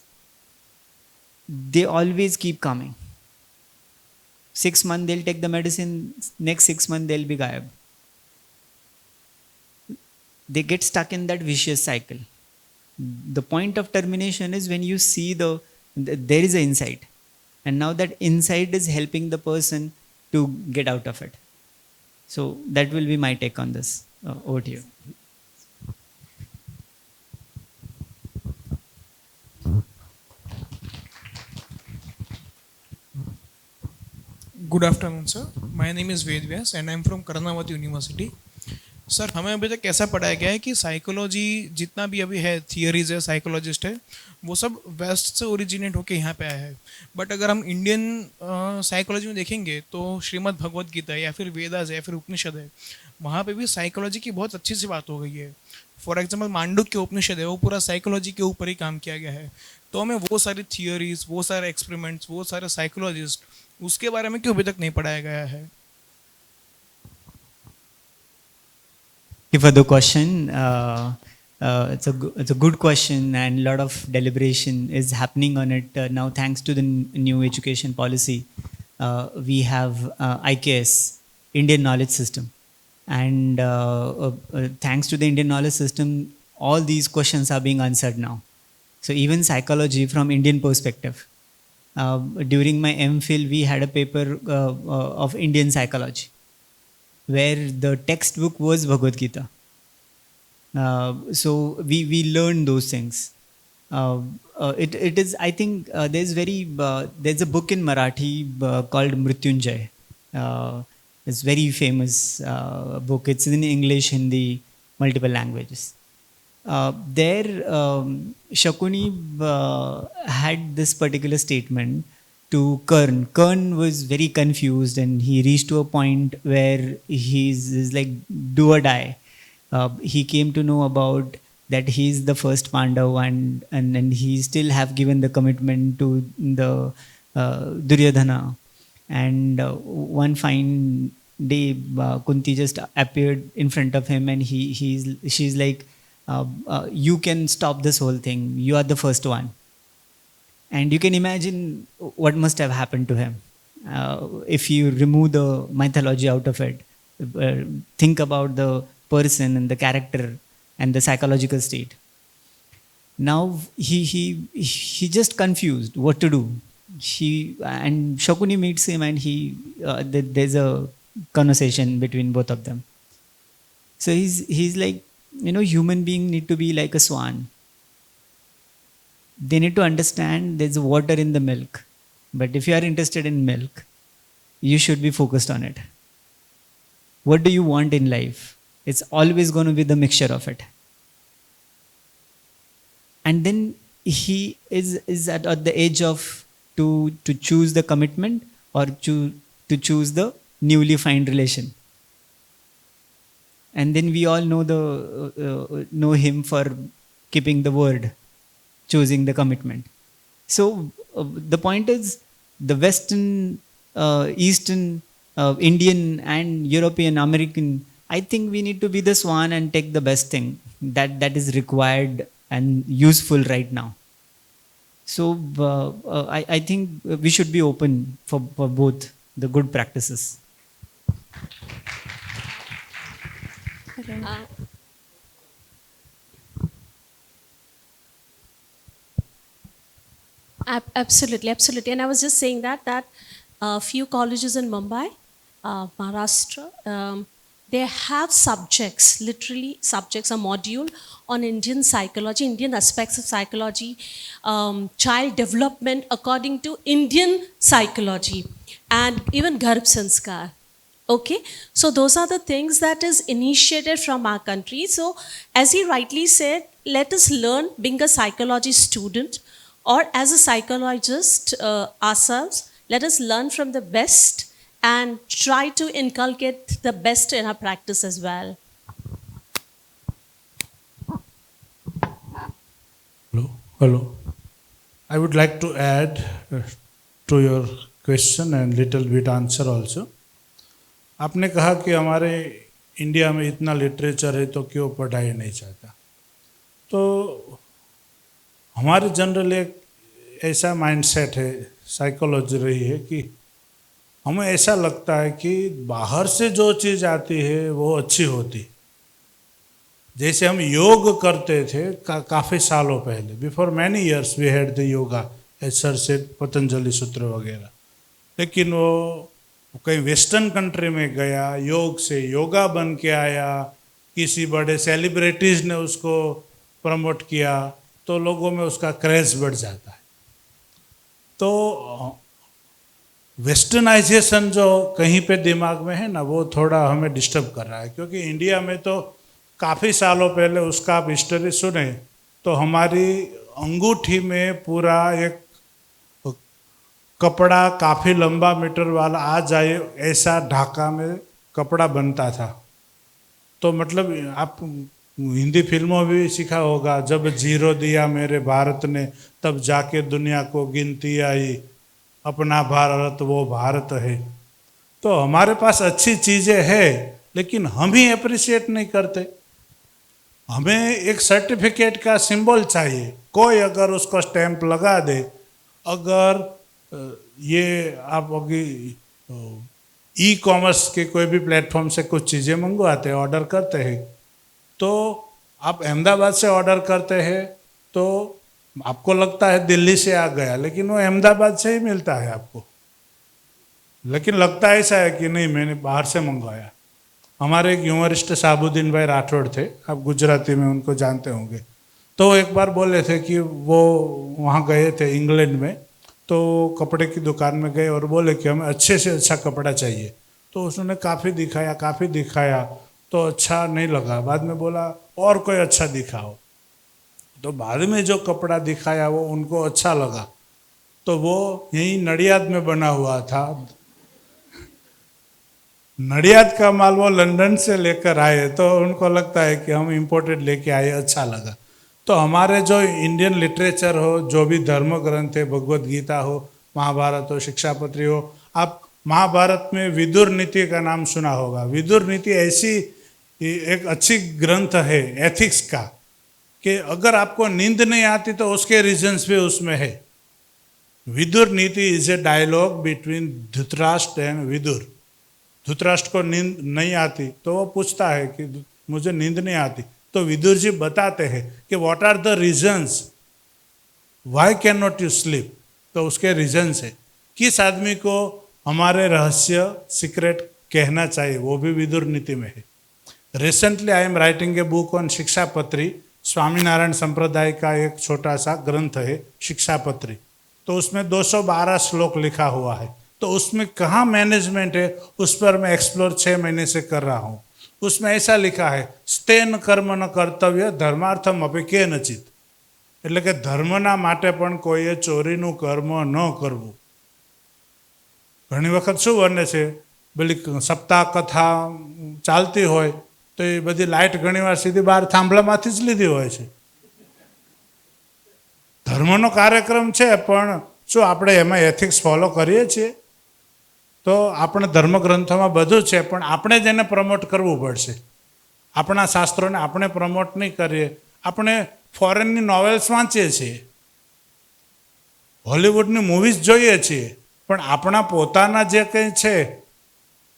they always keep coming. 6 months they'll take the medicine, next 6 months they'll be gayab. They get stuck in that vicious cycle. The point of termination is when you see there is an insight, and now that insight is helping the person to get out of it. So that will be my take on this. Over to you. Good afternoon sir, my name is Ved Vyas and I am from Karnavati university. Sir, हमें अभी तक कैसा पढ़ाया गया है कि psychology जितना भी अभी है, थियरीज है, साइकोलॉजिस्ट है, वो सब वेस्ट से ओरिजिनेट होके यहाँ पे आया है. बट अगर हम इंडियन साइकोलॉजी में देखेंगे तो श्रीमद् भगवद गीता या फिर वेदास है या फिर उपनिषद है, वहाँ पे भी साइकोलॉजी की बहुत अच्छी सी बात हो गई है. फॉर एग्जाम्पल मांडुक्य उपनिषद है, वो पूरा साइकोलॉजी के ऊपर ही काम किया गया है. तो हमें वो सारी थियरीज, वो सारे एक्सपेरिमेंट्स, वो सारे साइकोलॉजिस्ट, उसके बारे में क्यों अभी तक नहीं पढ़ाया गया है? For the question, it's a good question, and a lot of deliberation is happening on it now. Thanks to the new education policy, we have IKS, Indian Knowledge System, and thanks to the Indian Knowledge System, all these questions are being answered now. So even psychology from Indian perspective. During my MPhil, we had a paper of Indian psychology, where the textbook was Bhagavad Gita. So we learned those things. It is, I think, there's a book in Marathi called Mrityunjay. It's very famous book. It's in English, Hindi, multiple languages. Shakuni had this particular statement to Kern. Kern was very confused, and he reached to a point where he's like do or die. He came to know about that he's the first Pandav, and he still have given the commitment to the Duryodhana. And one fine day, Kunti just appeared in front of him, and she's like, you can stop this whole thing. You are the first one. And you can imagine what must have happened to him. If you remove the mythology out of it, think about the person and the character and the psychological state. Now he just confused what to do. And Shakuni meets him, and there's a conversation between both of them. So he's like, human beings need to be like a swan. They need to understand there's water in the milk. But if you are interested in milk, you should be focused on it. What do you want in life? It's always going to be the mixture of it. And then he is at the edge of to choose the commitment or to choose the newly found relation. And then we all know him for keeping the word, choosing the commitment. So the point is, the Western, Eastern, Indian and European, American I think we need to be the swan and take the best thing that is required and useful right now. So I think we should be open for both the good practices. Absolutely, absolutely. And I was just saying that a few colleges in Mumbai, Maharashtra, they have subjects, literally subjects, a module on Indian psychology, Indian aspects of psychology, child development according to Indian psychology, and even Garbh Sanskar. Okay, so those are the things that is initiated from our country. So as he rightly said, let us learn being a psychology student or as a psychologist ourselves, let us learn from the best and try to inculcate the best in our practice as well. Hello. I would like to add to your question and little bit answer also. आपने कहा कि हमारे India में इतना literature है तो क्यों पढ़ाई नहीं चाहता. तो हमारे जनरल एक ऐसा माइंडसेट है, साइकोलॉजी रही है कि हमें ऐसा लगता है कि बाहर से जो चीज़ आती है वो अच्छी होती. जैसे हम योग करते थे काफ़ी सालों पहले, before many years we had the yoga as sir said, Patanjali Sutra वगैरह. लेकिन वो कहीं वेस्टर्न कंट्री में गया, योग से योगा बन के आया, किसी बड़े सेलिब्रिटीज़ ने उसको प्रमोट किया तो लोगों में उसका क्रेज़ बढ़ जाता है. तो वेस्टर्नाइजेशन जो कहीं पे दिमाग में है ना, वो थोड़ा हमें डिस्टर्ब कर रहा है. क्योंकि इंडिया में तो काफ़ी सालों पहले उसका आप हिस्ट्री सुने तो हमारी अंगूठी में पूरा एक कपड़ा काफ़ी लंबा मीटर वाला आ जाए ऐसा ढाका में कपड़ा बनता था. तो मतलब आप हिंदी फिल्मों में भी सीखा होगा, जब जीरो दिया मेरे भारत ने तब जाके दुनिया को गिनती आई, अपना भारत वो भारत है. तो हमारे पास अच्छी चीज़ें हैं लेकिन हम ही अप्रिशिएट नहीं करते. हमें एक सर्टिफिकेट का सिंबल चाहिए, कोई अगर उसको स्टैंप लगा दे. अगर ये आप अभी ई कॉमर्स के कोई भी प्लेटफॉर्म से कुछ चीज़ें मंगवाते हैं, ऑर्डर करते हैं, तो आप अहमदाबाद से ऑर्डर करते हैं तो आपको लगता है दिल्ली से आ गया, लेकिन वो अहमदाबाद से ही मिलता है आपको. लेकिन लगता ऐसा है कि नहीं मैंने बाहर से मंगवाया. हमारे एक ह्यूमरिस्ट साबुद्दीन भाई राठौड़ थे, आप गुजराती में उनको जानते होंगे. तो एक बार बोले थे कि वो वहाँ गए थे इंग्लैंड में, तो कपड़े की दुकान में गए और बोले कि हमें अच्छे से अच्छा कपड़ा चाहिए. तो उसने काफ़ी दिखाया तो अच्छा नहीं लगा. बाद में बोला और कोई अच्छा दिखाओ. तो बाद में जो कपड़ा दिखाया वो उनको अच्छा लगा. तो वो यहीं नडियाद में बना हुआ था. नडियाद का माल वो लंदन से लेकर आए तो उनको लगता है कि हम इम्पोर्टेड लेके आए, अच्छा लगा. तो हमारे जो इंडियन लिटरेचर हो, जो भी धर्म ग्रंथ है, भगवत गीता हो, महाभारत हो, शिक्षापत्री हो, आप महाभारत में विदुर नीति का नाम सुना होगा. विदुर नीति ऐसी एक अच्छी ग्रंथ है एथिक्स का कि अगर आपको नींद नहीं आती तो उसके रीजंस भी उसमें है. Vidur Niti is a dialogue between Dhritarashtra and Vidur. Dhritarashtra को नींद नहीं आती तो वो पूछता है कि मुझे नींद नहीं आती. तो विदुर जी बताते हैं कि what are the reasons, why can not you sleep. तो उसके रीजंस है. किस आदमी को हमारे रहस्य सीक्रेट कहना चाहिए, वो भी विदुर नीति में है. Recently I am writing a book on Shikshapatri. Swaminarayan Sampradaya का एक छोटा सा ग्रंथ है शिक्षापत्री. तो उसमें 212 श्लोक लिखा हुआ है. तो उसमें कहाँ मैनेजमेंट है उस पर मैं एक्सप्लोर 6 महीने से कर रहा हूँ. उसमें ऐसा लिखा है, સ્તેન કર્મ ન કર્તવ્ય ધર્માર્થમ અપી કેનચિત. એટલે કે ધર્મના માટે પણ કોઈએ ચોરીનું કર્મ ન કરવું. ઘણી વખત શું બને છે, પેલી સપ્તાહ કથા ચાલતી હોય તો એ બધી લાઇટ ઘણીવાર સીધી બહાર થાંભલામાંથી જ લીધી હોય છે. ધર્મનો કાર્યક્રમ છે પણ શું આપણે એમાં એથિક્સ ફોલો કરીએ છીએ? તો આપણે ધર્મગ્રંથોમાં બધું છે, પણ આપણે જ એને પ્રમોટ કરવું પડશે. આપણા શાસ્ત્રોને આપણે પ્રમોટ નહીં કરીએ. આપણે ફોરેનની નોવેલ્સ વાંચીએ છીએ, હોલિવૂડની મૂવીઝ જોઈએ છીએ, પણ આપણા પોતાના જે કંઈ છે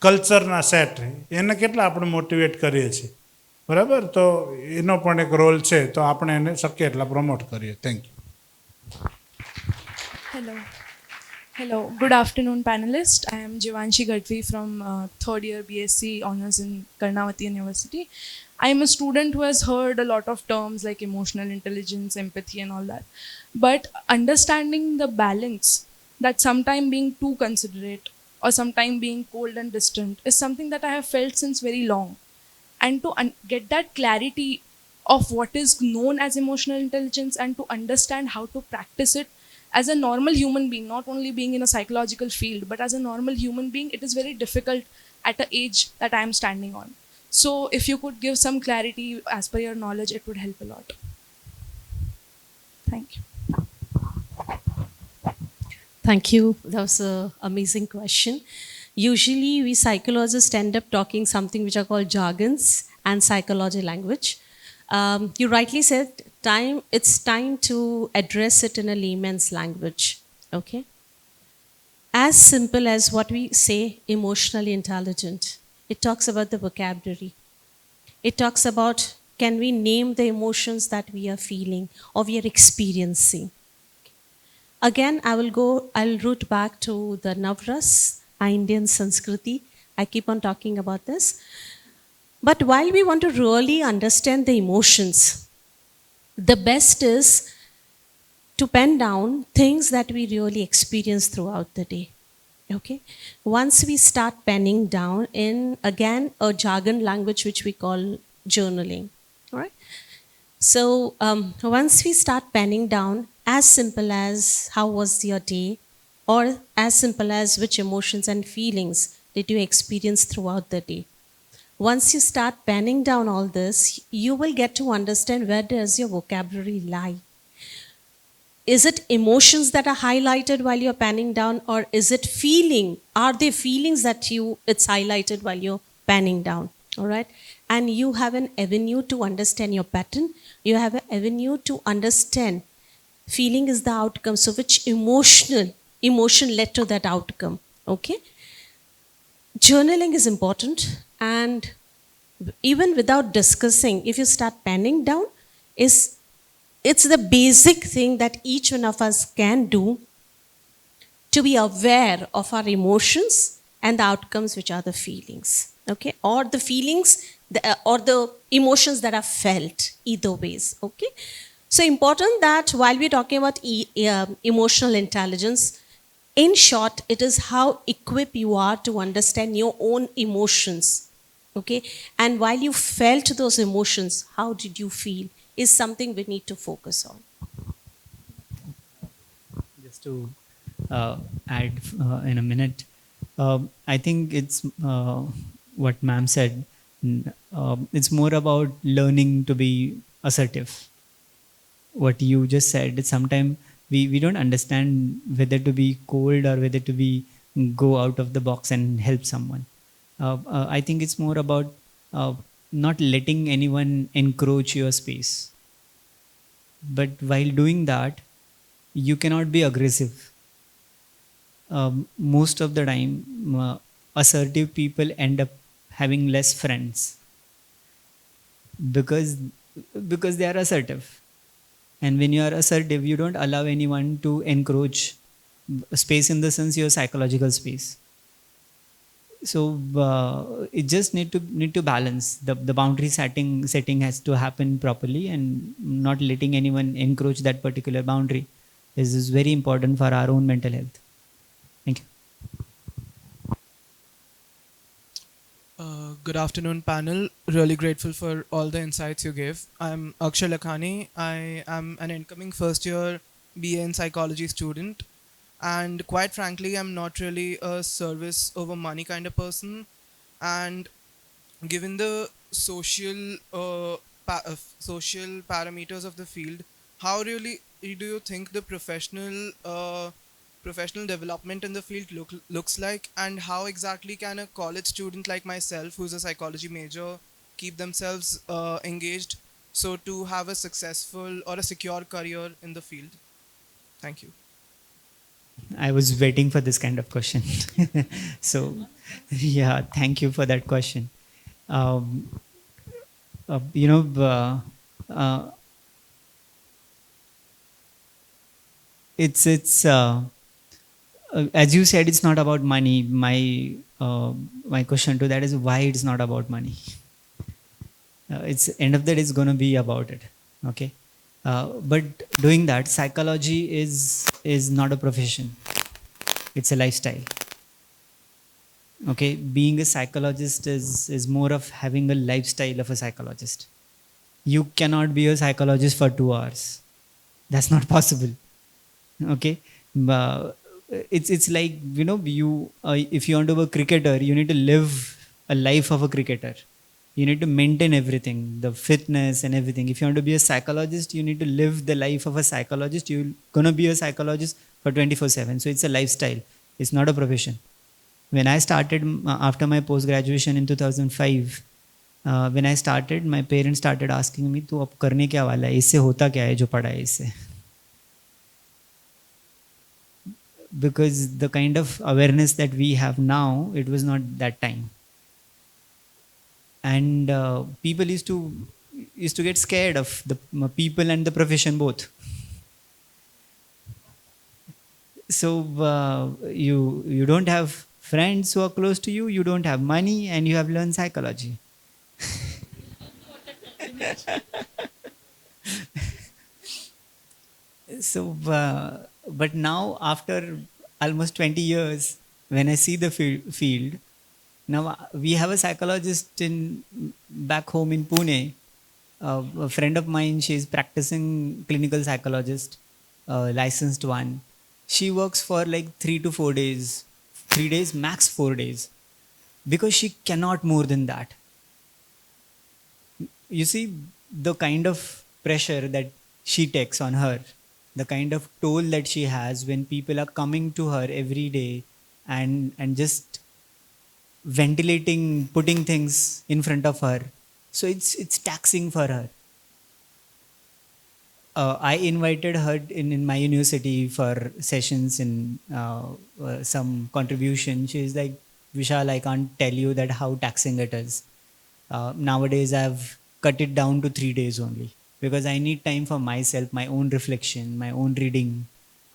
કલ્ચરના સેટ, એને કેટલા આપણે મોટિવેટ કરીએ છીએ. બરાબર? તો એનો પણ એક રોલ છે, તો આપણે એને શક્ય એટલા પ્રમોટ કરીએ. Thank you. Hello. Hello. Good afternoon, panelists. I am Jivanshi Gadvi from third year BSc Honours in Karnavati University. I am a student who has heard a lot of terms like emotional intelligence, empathy, and all that. But understanding the balance, that sometime being too considerate or sometime being cold and distant, is something that I have felt since very long. And to get that clarity of what is known as emotional intelligence and to understand how to practice it as a normal human being, not only being in a psychological field, but as a normal human being, it is very difficult at the age that I am standing on. So if you could give some clarity as per your knowledge, it would help a lot. Thank you. Thank you. That was an amazing question. Usually, we psychologists end up talking something which are called jargons and psychology language. You rightly said, it's time to address it in a layman's language. Okay? As simple as what we say, emotionally intelligent. It talks about the vocabulary. It talks about, can we name the emotions that we are feeling or we are experiencing? Again, I'll root back to the Navras, Indian Sanskriti. I keep on talking about this. But while we want to really understand the emotions, the best is to pen down things that we really experience throughout the day. Okay? Once we start penning down in, again, a jargon language which we call journaling. All right? So once we start penning down, as simple as how was your day, or as simple as which emotions and feelings did you experience throughout the day. Once you start penning down all this, you will get to understand where does your vocabulary lie. Is it emotions that are highlighted while you're penning down, or is it feeling? Are there feelings that it's highlighted while you're penning down? All right? And you have an avenue to understand your pattern. You have an avenue to understand feeling is the outcome. So which emotion led to that outcome? Okay? Journaling is important, and even without discussing, if you start penning down, it's the basic thing that each one of us can do to be aware of our emotions and the outcomes, which are the feelings. Okay? Or the feelings or the emotions that are felt, either ways. Okay? So important that while we're talking about emotional intelligence, in short, it is how equipped you are to understand your own emotions. Okay? And while you felt those emotions, how did you feel is something we need to focus on. Just to add in a minute, I think it's what ma'am said. It's more about learning to be assertive. What you just said, sometimes we don't understand whether to be cold or whether to be go out of the box and help someone. I think it's more about not letting anyone encroach your space. But while doing that, you cannot be aggressive. Most of the time, assertive people end up having less friends because they are assertive. And when you are assertive, you don't allow anyone to encroach space, in the sense your psychological space. So it just need to balance. The boundary setting has to happen properly, and not letting anyone encroach that particular boundary is very important for our own mental health. Thank you. Good afternoon, panel. Really grateful for all the insights you gave. I'm Akshay Lakhani. I am an incoming first year BA in psychology student. And quite frankly, I'm not really a service over money kind of person. And given the social parameters of the field, how really do you think the professional professional development in the field looks like, and how exactly can a college student like myself, who's a psychology major, keep themselves engaged so to have a successful or a secure career in the field? Thank you. I was waiting for this kind of question. So, yeah, thank you for that question. Um, you know, it's as you said, it's not about money. My question to that is why it's not about money. It's end of the day, it's going to be about it. Okay. But doing that, psychology is not a profession. It's a lifestyle. Okay, being a psychologist is more of having a lifestyle of a psychologist. You cannot be a psychologist for 2 hours. That's not possible. Okay, it's like, you know, you if you want to be a cricketer, you need to live a life of a cricketer. You need to maintain everything, the fitness and everything. If you want to be a psychologist, you need to live the life of a psychologist. You're gonna be a psychologist for 24/7. So it's a lifestyle. It's not a profession. When I started after my post graduation in 2005, when I started, my parents started asking me, "तू अब करने क्या वाला है? इससे होता क्या है जो पढ़ा है इससे?" Because the kind of awareness that we have now, it was not that time. And people used to get scared of the people and the profession both. So you don't have friends who are close to you, you don't have money, and you have learned psychology. So but now after almost 20 years, when I see the field, now we have a psychologist back home in Pune. A friend of mine, she's practicing clinical psychologist, licensed one. She works for like 3 to 4 days, 3 days, max 4 days, because she cannot more than that. You see the kind of pressure that she takes on her, the kind of toll that she has when people are coming to her every day and just ventilating, putting things in front of her. So it's taxing for her. I invited her in my university for sessions in some contribution. She's like, "Vishal, I can't tell you that how taxing it is. Nowadays I've cut it down to 3 days only, because I need time for myself, my own reflection, my own reading,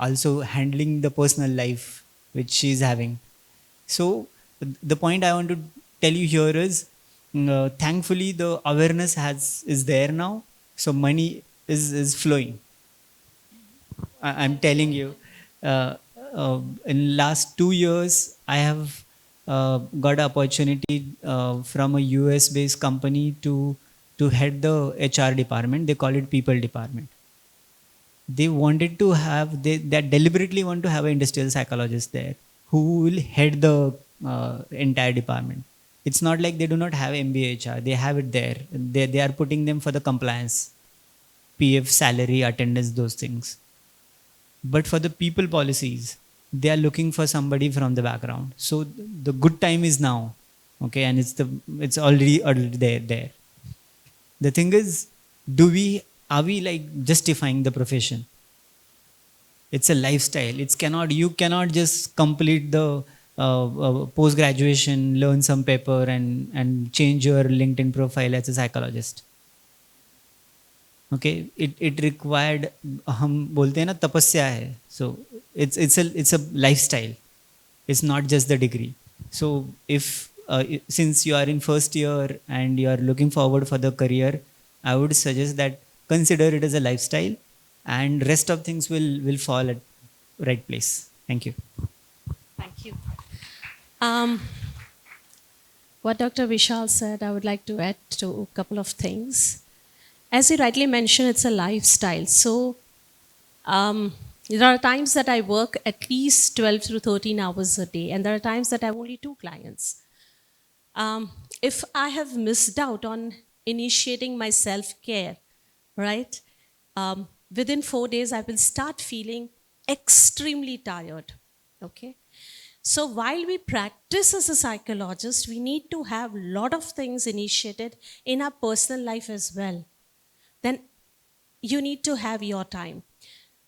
also handling the personal life which she's having." So the point I want to tell you here is, thankfully the awareness is there now. So money is flowing. I'm telling you, in last 2 years, I have got an opportunity from a US based company to head the HR department. They call it people department. They wanted to have, they deliberately want to have an industrial psychologist there who will head the entire department. It's not like they do not have MBA HR. They have it there. They are putting them for the compliance, PF, salary, attendance, those things. But for the people policies, they are looking for somebody from the background. So the good time is now, okay, and it's already there. The thing is, are we like justifying the profession? It's a lifestyle. You cannot just complete the post graduation, learn some paper, and change your LinkedIn profile as a psychologist. Okay, it required, हम बोलते हैं ना, तपस्या है. So it's a lifestyle. It's not just the degree. So if since you are in first year and you are looking forward for the career, I would suggest that consider it as a lifestyle, and rest of things will fall at right place. Thank you. Thank you. What Dr. Vishal said, I would like to add to a couple of things. As he rightly mentioned, it's a lifestyle. So there are times that I work at least 12 to 13 hours a day, and there are times that I have only 2 clients. If I have missed out on initiating my self-care, right, within 4 days, I will start feeling extremely tired. Okay? So while we practice as a psychologist, we need to have a lot of things initiated in our personal life as well. Then you need to have your time.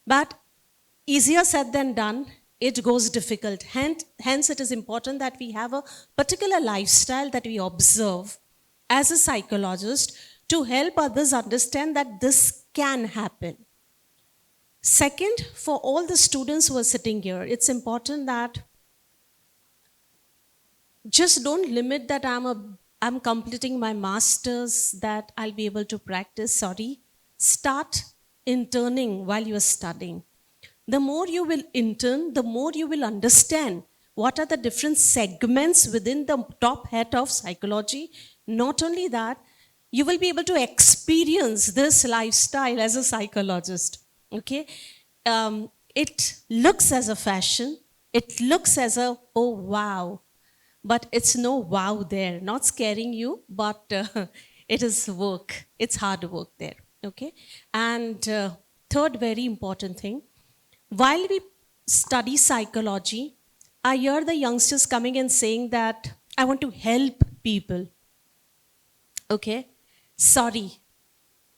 But easier said than done, it goes difficult. Hence, it is important that we have a particular lifestyle that we observe as a psychologist to help others understand that this can happen. Second, for all the students who are sitting here, it's important that just don't limit that I'm completing my master's, that I'll be able to practice. Sorry. Start interning while you're studying. The more you will intern, the more you will understand what are the different segments within the top hat of psychology. Not only that, you will be able to experience this lifestyle as a psychologist. Okay? It looks as a fashion. It looks as a, oh wow. But it's no wow there. Not scaring you, but it is work. It's hard work there. Okay? And third very important thing, while we study psychology, I hear the youngsters coming and saying that I want to help people. Okay? Sorry,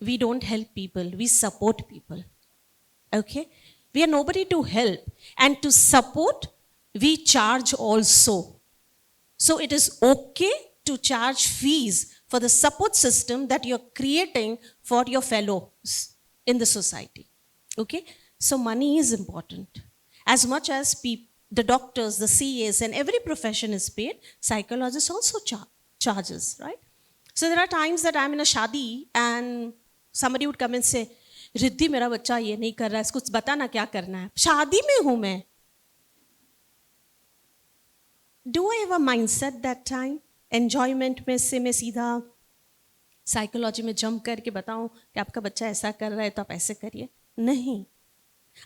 we don't help people, we support people. Okay? We are nobody to help. And to support, we charge also. So it is okay to charge fees for the support system that you're creating for your fellows in the society. Okay? So money is important. As much as the doctors, the CAs, and every profession is paid, psychologists also charges, right? So there are times that I'm in a shadi and somebody would come and say, Riddhi मेरा बच्चा ये नहीं कर रहा है, इसको बता ना क्या करना है. शादी में हूं मैं. Do I have a mindset that time? Enjoyment में से मैं सीधा साइकोलॉजी में जंप करके बताऊं कि आपका बच्चा ऐसा कर रहा है तो आप ऐसे करिए. नहीं.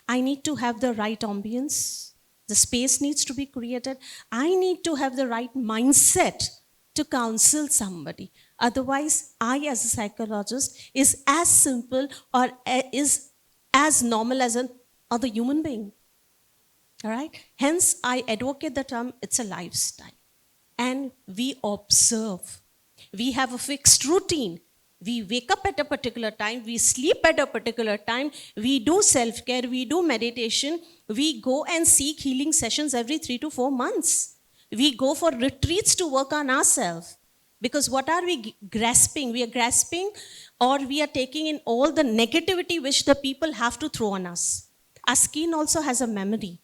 I need to have the right ambience. The space needs to be created. I need to have the right mindset to counsel somebody. Otherwise, I as a psychologist is as simple or is as normal as another human being. All right? Hence, I advocate the term, it's a lifestyle. And we observe. We have a fixed routine. We wake up at a particular time. We sleep at a particular time. We do self-care. We do meditation. We go and seek healing sessions every 3 to 4 months. We go for retreats to work on ourselves. Because what are we grasping? We are grasping or we are taking in all the negativity which the people have to throw on us. Our skin also has a memory.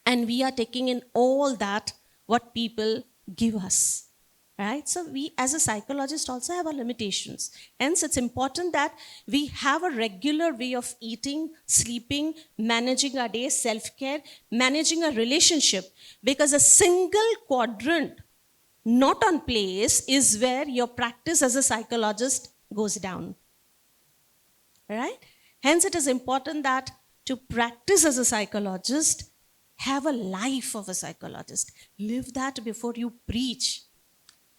And we are taking in all that what people give us. Right? So we as a psychologist also have our limitations. Hence it's important that we have a regular way of eating, sleeping, managing our day, self-care, managing a relationship. Because a single quadrant not on place is where your practice as a psychologist goes down. Right? Hence it is important that to practice as a psychologist, have a life of a psychologist. Live that before you preach.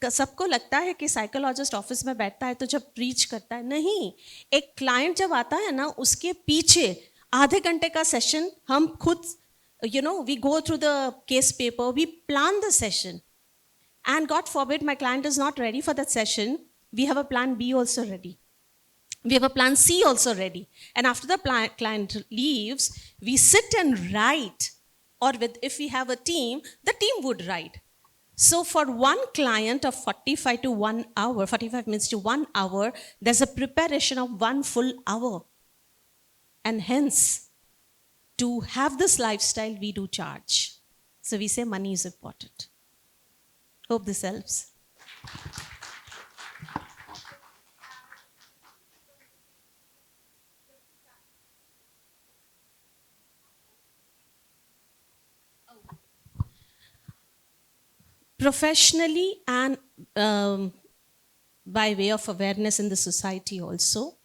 सबको लगता है कि psychologist office में बैठता है तो जब preach करता है, नहीं. एक क्लाइंट जब आता है ना, उसके पीछे आधे घंटे का सेशन हम खुद, we go through the case paper, we plan the session. And God forbid my client is not ready for that session, we have a plan B also ready. We have a plan C also ready. And after the client leaves, we sit and write. Or if we have a team, the team would write. So for one client of 45 to 1 hour, 45 minutes to 1 hour, there's a preparation of 1 full hour. And hence, to have this lifestyle, we do charge. So we say money is important. Hope this helps. Professionally and by way of awareness in the society also,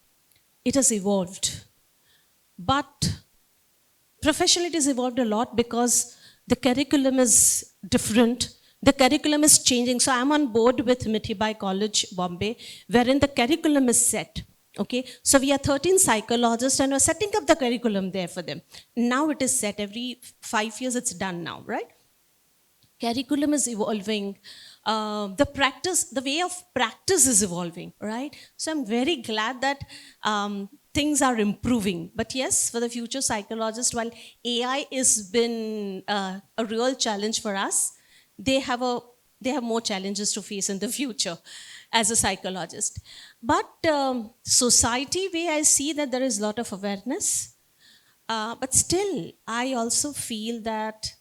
it has evolved. But professionally it has evolved a lot because the curriculum is different. The curriculum is changing. So I'm on board with Mithibai College, Bombay, wherein the curriculum is set. Okay, so we are 13 psychologists and we're setting up the curriculum there for them. Now it is set, every 5 years it's done now, right? Curriculum is evolving. The way of practice is evolving, right? So I'm very glad that things are improving. But yes, for the future psychologist, while AI has been a real challenge for us, they have more challenges to face in the future as a psychologist. But society way, I see that there is a lot of awareness. But still, I also feel that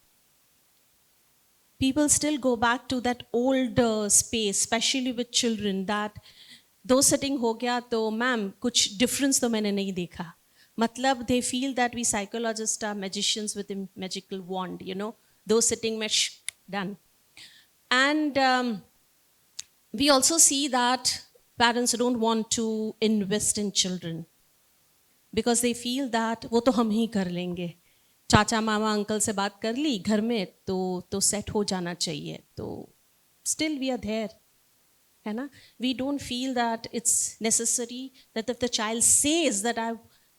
people still go back to that old space, especially with children, that दो setting हो गया तो ma'am कुछ difference तो मैंने नहीं देखा. मतलब they feel that we psychologists are magicians with a magical wand, you know, दो setting में done. And we also see that parents don't want to invest in children because they feel that वो तो हम ही कर लेंगे. चाचा मामा uncle से बात कर ली घर में तो सेट हो जाना चाहिए. तो still we are there, है ना? We don't feel that it's necessary that if the child says that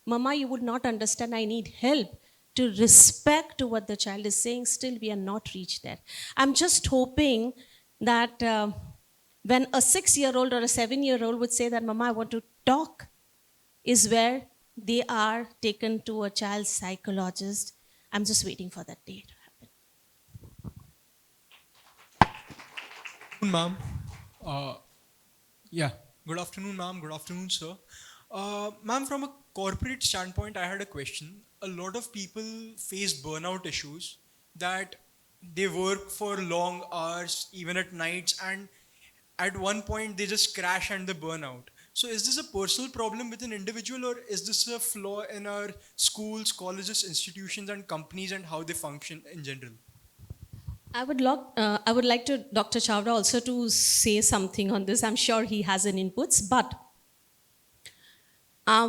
Mama, you would not understand, I need help, to respect to what the child is saying, still we are not reached there. I'm just hoping that when a 6-year-old or a 7-year-old would say that, Mama, I want to talk, is where they are taken to a child psychologist. I'm just waiting for that day to happen. Ma'am. Good afternoon, ma'am. Good afternoon, sir. Ma'am, from a corporate standpoint, I had a question. A lot of people face burnout issues, that they work for long hours, even at nights, and at one point they just crash and they burn out. So is this a personal problem with an individual, or is this a flaw in our schools, colleges, institutions, and companies and how they function in general? I would like to Dr. Chawda also to say something on this. I'm sure he has an inputs, but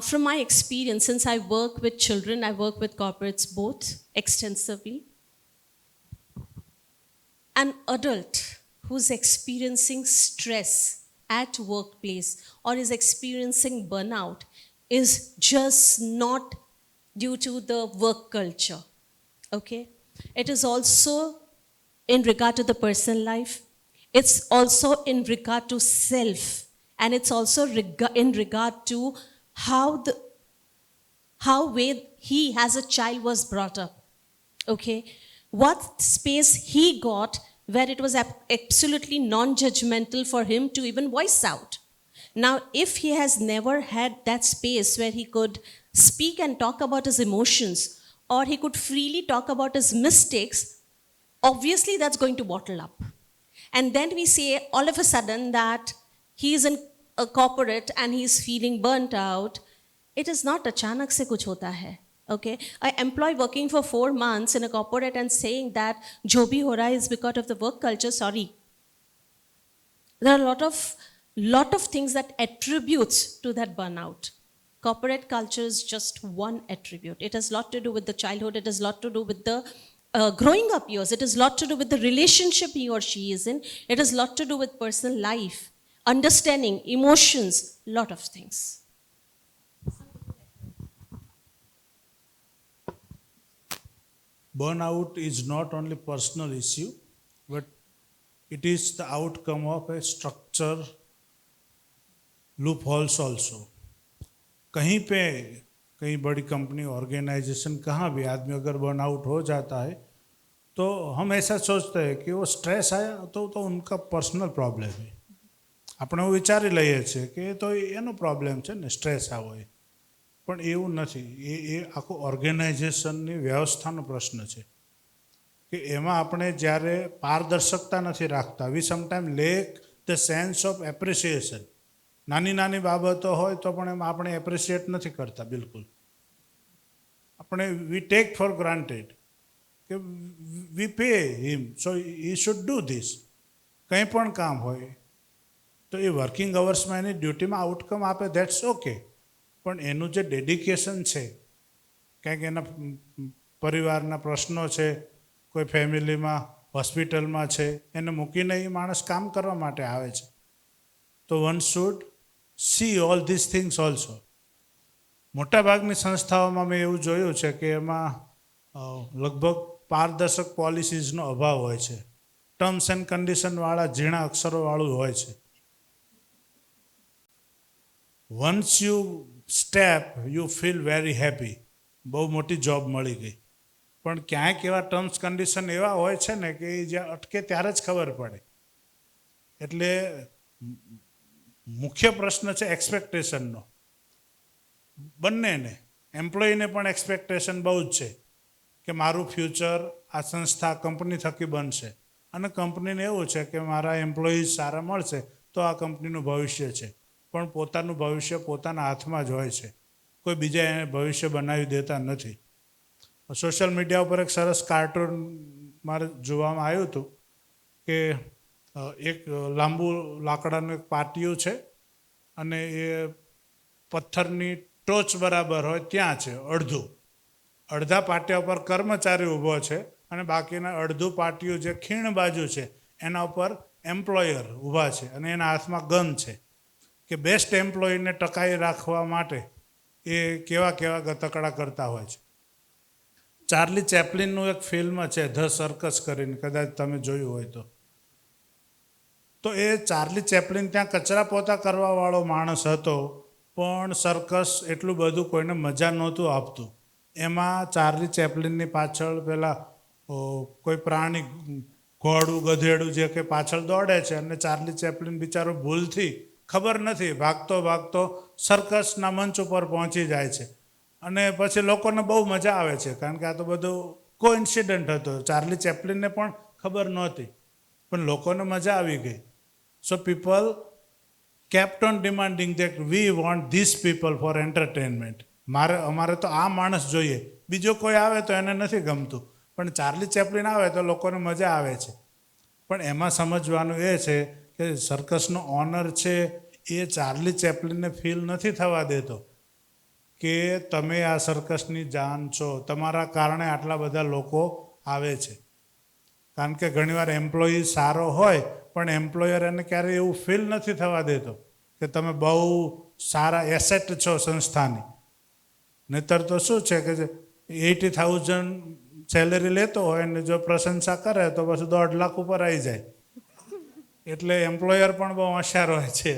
from my experience, since I work with children, I work with corporates both extensively. An adult who's experiencing stress at workplace or is experiencing burnout is just not due to the work culture, okay? It is also in regard to the personal life. It's also in regard to self. And it's also in regard to how way he as a child was brought up, okay? What space he got where it was absolutely non-judgmental for him to even voice out. Now, if he has never had that space where he could speak and talk about his emotions, or he could freely talk about his mistakes, obviously that's going to bottle up. And then we say all of a sudden that he is in a corporate and he's feeling burnt out. It is not achanak se kuch hota hai. Okay, an employee working for 4 months in a corporate and saying that jo bhi ho raha is because of the work culture, sorry. There are a lot of things that attributes to that burnout. Corporate culture is just one attribute. It has a lot to do with the childhood. It has a lot to do with the growing up years. It has a lot to do with the relationship he or she is in. It has a lot to do with personal life, understanding, emotions, lot of things. Burnout is not only personal issue, but it is the outcome of a structure loopholes also. कहीं पे कहीं बड़ी company organisation कहाँ भी आदमी अगर burnout हो जाता है तो हम ऐसा सोचते हैं कि वो स्ट्रेस आया तो उनका पर्सनल प्रॉब्लम है. આપણે એવું વિચારી લઈએ છીએ કે એ તો એનો પ્રોબ્લેમ છે ને સ્ટ્રેસ આવો એ, પણ એવું નથી. એ આખો ઓર્ગેનાઇઝેશનની વ્યવસ્થાનો પ્રશ્ન છે કે એમાં આપણે જ્યારે પારદર્શકતા નથી રાખતા. We sometime lack the sense of appreciation. નાની નાની બાબતો હોય તો પણ એમાં આપણે એપ્રિસિએટ નથી કરતા બિલકુલ. આપણે વી ટેક ફોર ગ્રાન્ટેડ કે we pay him so he should do this. કંઈ પણ કામ હોય તો એ વર્કિંગ અવર્સમાં એની ડ્યુટીમાં આઉટકમ આપે, ધેટ્સ ઓકે. પણ એનું જે ડેડિકેશન છે, કંઈક એના પરિવારના પ્રશ્નો છે, કોઈ ફેમિલીમાં હોસ્પિટલમાં છે, એને મૂકીને એ માણસ કામ કરવા માટે આવે છે. તો one should C all this things also. મોટાભાગની સંસ્થાઓમાં મેં એવું જોયું છે કે એમાં લગભગ પારદર્શક પોલિસીઝનો અભાવ હોય છે. ટર્મ્સ એન્ડ કન્ડિશનવાળા ઝીણા અક્ષરોવાળું હોય છે. Once you step you feel very happy, બહુ મોટી જોબ મળી ગઈ. પણ ક્યાંક એવા ટર્મ્સ કન્ડિશન એવા હોય છે ને કે એ જ્યાં અટકે ત્યારે જ ખબર પડે. એટલે મુખ્ય પ્રશ્ન છે એક્સપેક્ટેશનનો. બંનેને, એમ્પ્લોયીને પણ એક્સપેક્ટેશન બહુ જ છે કે મારું ફ્યુચર આ સંસ્થા કંપની થકી બનશે, અને કંપનીને એવું છે કે મારા એમ્પ્લોયીઝ સારા મળશે તો આ કંપનીનું ભવિષ્ય છે. પણ પોતાનું ભવિષ્ય પોતાના હાથમાં જ હોય છે, કોઈ બીજા એને ભવિષ્ય બનાવી દેતા નથી. સોશિયલ મીડિયા ઉપર એક સરસ કાર્ટૂન મારે જોવામાં આવ્યું હતું કે એક લાંબુ લાકડાનું એક પાટિયું છે અને એ પથ્થરની ટોચ બરાબર હોય ત્યાં છે અડધું. અડધા પાટિયા ઉપર કર્મચારી ઊભો છે અને બાકીના અડધું પાટિયું જે ખીણ બાજુ છે એના ઉપર એમ્પ્લોયર ઊભા છે અને એના હાથમાં ગન છે કે બેસ્ટ એમ્પ્લોયીને ટકાવી રાખવા માટે એ કેવા કેવા ગતકડા કરતા હોય છે. ચાર્લી ચેપ્લિનનું એક ફિલ્મ છે ધ સર્કસ કરીને, કદાચ તમે જોયું હોય તો એ ચાર્લી ચેપ્લિન ત્યાં કચરા પોતા કરવાવાળો માણસ હતો, પણ સર્કસ એટલું બધું કોઈને મજા નહોતું આપતું. એમાં ચાર્લી ચેપ્લિનની પાછળ પેલા કોઈ પ્રાણી, ઘોડું ગધેડું જે કે પાછળ દોડે છે અને ચાર્લી ચેપ્લિન બિચારો ભૂલથી, ખબર નથી, ભાગતો ભાગતો સર્કસના મંચ ઉપર પહોંચી જાય છે. અને પછી લોકોને બહુ મજા આવે છે કારણ કે આ તો બધું કોઇન્સિડન્ટ હતો. ચાર્લી ચેપ્લિનને પણ ખબર નહોતી, પણ લોકોને મજા આવી ગઈ. So people kept on demanding that we want these people for entertainment. અમારે તો આ માણસ જોઈએ, બીજો કોઈ આવે તો એને નથી ગમતું, પણ ચાર્લી ચેપ્લિન આવે તો લોકોને મજા આવે છે. પણ એમાં સમજવાનું એ છે કે સર્કસનો ઓનર છે એ ચાર્લી ચેપ્લિનને ફીલ નથી થવા દેતો કે તમે આ સર્કસની જાન છો, તમારા કારણે આટલા બધા લોકો આવે છે. કારણ કે ઘણીવાર એમ્પ્લોયી સારો હોય પણ એમ્પ્લોયર એને ક્યારેય એવું ફીલ નથી થવા દેતો કે તમે બહુ સારા એસેટ છો સંસ્થાની. નહીતર તો શું છે કે 80,000 સેલેરી લેતો હોય ને જો પ્રશંસા કરે તો પછી 1.5 લાખ ઉપર આવી જાય. એટલે એમ્પ્લોયર પણ બહુ હોશિયાર હોય છે.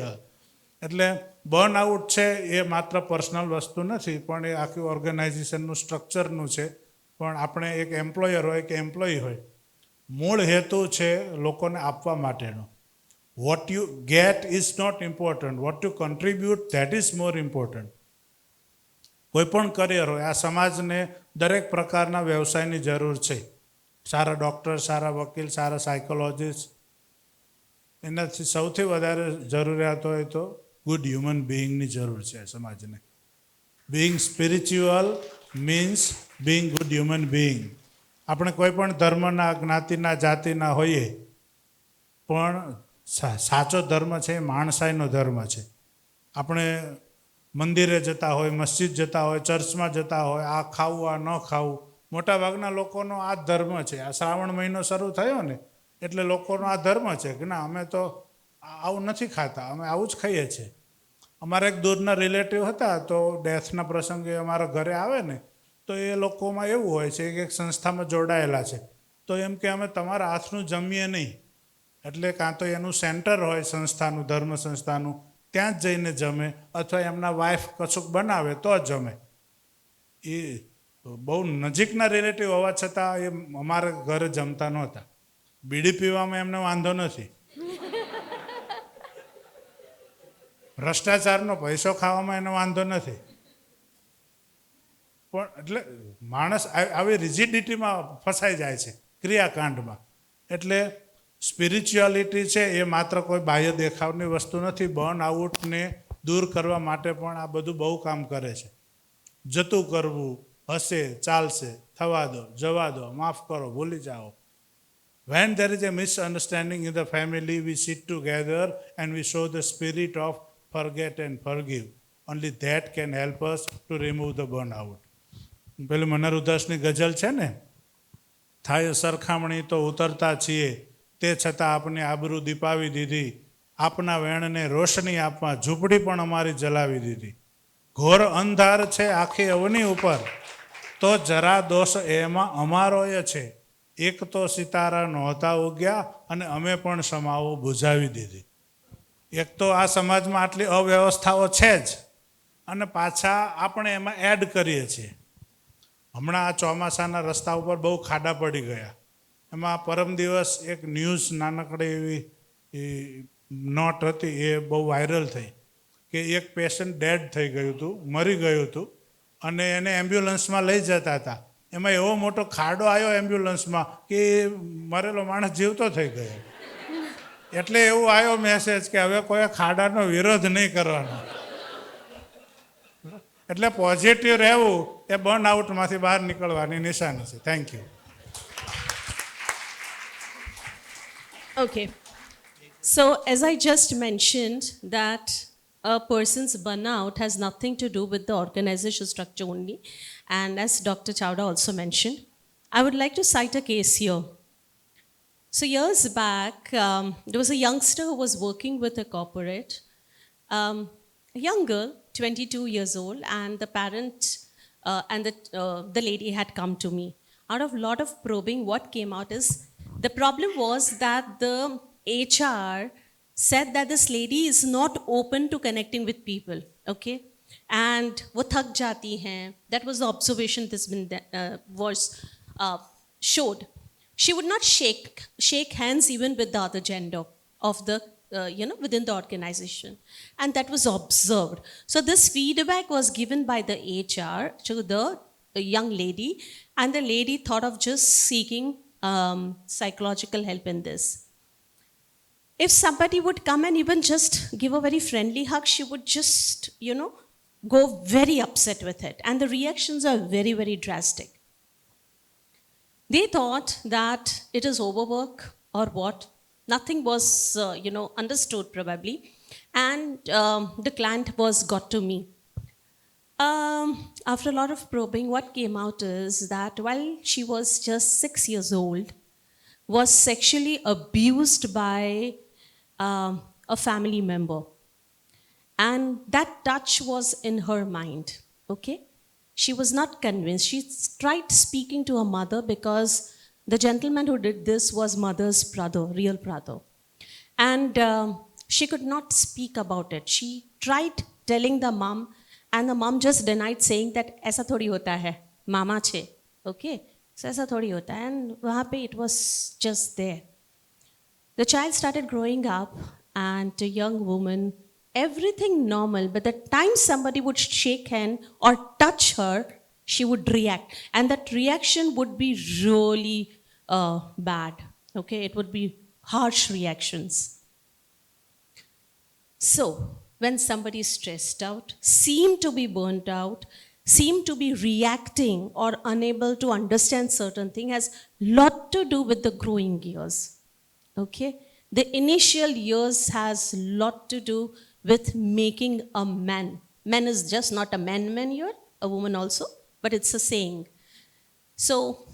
એટલે બર્ન આઉટ છે એ માત્ર પર્સનલ વસ્તુ નથી, પણ એ આખી ઓર્ગેનાઇઝેશનનું સ્ટ્રક્ચરનું છે. પણ આપણે એક એમ્પ્લોયર હોય કે એમ્પ્લોયી હોય, મૂળ હેતુ છે લોકોને આપવા માટેનો. What you get is not important, what you contribute that is more important. કોઈ પણ કરિયર હોય, આ સમાજને દરેક પ્રકારના વ્યવસાયની જરૂર છે. સારા ડૉક્ટર, સારા વકીલ, સારા સાયકોલોજીસ્ટ, એનાથી સૌથી વધારે જરૂરિયાત હોય તો ગુડ હ્યુમન બિઈંગની જરૂર છે સમાજને. Being spiritual means being good human being. આપણે કોઈ પણ ધર્મના, જ્ઞાતિના, જાતિના હોઈએ, પણ સાચો ધર્મ છે એ માણસાઈનો ધર્મ છે. આપણે મંદિરે જતા હોય, મસ્જિદ જતા હોય, ચર્ચમાં જતા હોય, આ ખાવું આ ન ખાવું, મોટાભાગના લોકોનો આ ધર્મ છે. આ શ્રાવણ મહિનો શરૂ થયો ને એટલે લોકોનો આ ધર્મ છે કે ના અમે તો આવું નથી ખાતા, અમે આવું જ ખાઈએ છીએ. અમારા એક દૂરના રિલેટિવ હતા તો ડેથના પ્રસંગે અમારા ઘરે આવે ને તો એ લોકોમાં એવું હોય છે કે એક સંસ્થામાં જોડાયેલા છે તો એમ કે અમે તમારા હાથનું જમીએ નહીં. એટલે કાં તો એનું સેન્ટર હોય સંસ્થાનું, ધર્મ સંસ્થાનું, ત્યાં જ જઈને જમે, અથવા એમના વાઈફ કશુંક બનાવે તો જ જમે. એ બહુ નજીકના રિલેટિવ હોવા છતાં એ અમારા ઘરે જમતા નહોતા. બીડી પીવામાં એમને વાંધો નથી, ભ્રષ્ટાચારનો પૈસો ખાવામાં એને વાંધો નથી. પણ એટલે માણસ આવી રિજિડિટીમાં ફસાઈ જાય છે ક્રિયાકાંડમાં. એટલે સ્પિરિચ્યુઆલિટી છે એ માત્ર કોઈ બાહ્ય દેખાવની વસ્તુ નથી. બર્ન આઉટને દૂર કરવા માટે પણ આ બધું બહુ કામ કરે છે. જતું કરવું, હશે, ચાલશે, થવા દો, જવા દો, માફ કરો, ભૂલી જાઓ. When there is a misunderstanding in the family, we sit together and we show the spirit of forget and forgive. Only that can help us to remove the burnout. પેલું મનર ઉદાસની ગઝલ છે ને, થાય સરખામણી તો ઉતરતા છીએ, તે છતાં આપને આબરૂ દીપાવી દીધી, આપના વેણને રોશની આપવા ઝૂંપડી પણ અમારી જલાવી દીધી. ઘોર અંધાર છે આખી અવની ઉપર, તો જરા દોષ એમાં અમારોય છે. એક તો સિતારા નહોતા ઉગ્યા અને અમે પણ સમાવો બુઝાવી દીધી. એક તો આ સમાજમાં આટલી અવ્યવસ્થાઓ છે જ, અને પાછા આપણે એમાં એડ કરીએ છીએ. હમણાં આ ચોમાસાના રસ્તા ઉપર બહુ ખાડા પડી ગયા. એમાં પરમ દિવસ એક ન્યૂઝ નાનકડી એવી નોટ હતી, એ બહુ વાયરલ થઈ કે એક પેશન્ટ ડેડ થઈ ગયું હતું, મરી ગયું હતું, અને એને એમ્બ્યુલન્સમાં લઈ જતા હતા. એમાં એવો મોટો ખાડો આવ્યો એમ્બ્યુલન્સમાં કે મરેલો માણસ જીવતો થઈ ગયો. એટલે એવું આવ્યો મેસેજ કે હવે કોઈ ખાડાનો વિરોધ નહીં કરવાનો. એટલે પોઝિટિવ રહેવું એ બર્ન આઉટમાંથી બહાર નીકળવાની નિશાની છે. Thank you. Okay. So, as I just mentioned, that a person's burnout has nothing to do with the organization structure only. And as Dr. Chawda also mentioned, I would like to cite a case here. So, years back, there was a youngster who was working with a corporate, a young girl, 22 years old, and the parent and the lady had come to me. Out of a lot of probing, what came out is the problem was that the HR said that this lady is not open to connecting with people, okay? And wo thak jati hain. That was the observation this was showed. She would not shake hands even with the other gender of the within the organization, and that was observed. So this feedback was given by the HR to the young lady, and the lady thought of just seeking psychological help in this. If somebody would come and even just give a very friendly hug, she would just, go very upset with it. And the reactions are very, very drastic. They thought that it is overwork or what. Nothing was, understood probably. And the client got to me. After a lot of probing, what came out is that while she was just 6 years old, was sexually abused by a family member. And that touch was in her mind, okay? She was not convinced. She tried speaking to her mother because the gentleman who did this was mother's brother, real brother. And she could not speak about it. She tried telling the mom, and the mom just denied, saying that aisa thodi hota hai, mama che, okay? So aisa thodi hota hai, and wahan pe it was just there. The child started growing up, and a young woman, everything normal, but the time somebody would shake hand or touch her, she would react. And that reaction would be really bad, okay? It would be harsh reactions. So, when somebody is stressed out, seem to be burnt out, seem to be reacting or unable to understand certain thing, has lot to do with the growing years, okay? The initial years has lot to do with making a man. Man is just not a man here, a woman also, but it's a saying. So,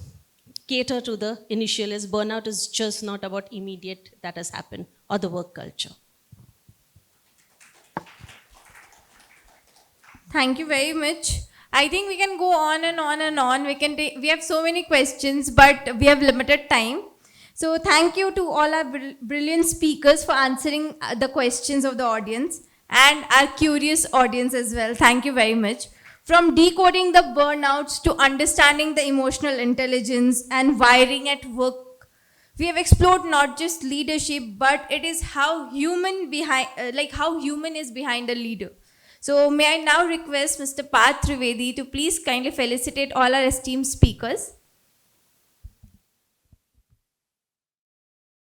cater to the initial is burnout is just not about immediate that has happened or the work culture. Thank you very much. I think we can go on and on and on. We have so many questions, but we have limited time. So thank you to all our brilliant speakers for answering the questions of the audience and our curious audience as well. Thank you very much. From decoding the burnouts to understanding the emotional intelligence and wiring at work, we have explored not just leadership, but it is how human is behind a leader. So may I now request Mr. Parth Trivedi to please kindly felicitate all our esteemed speakers.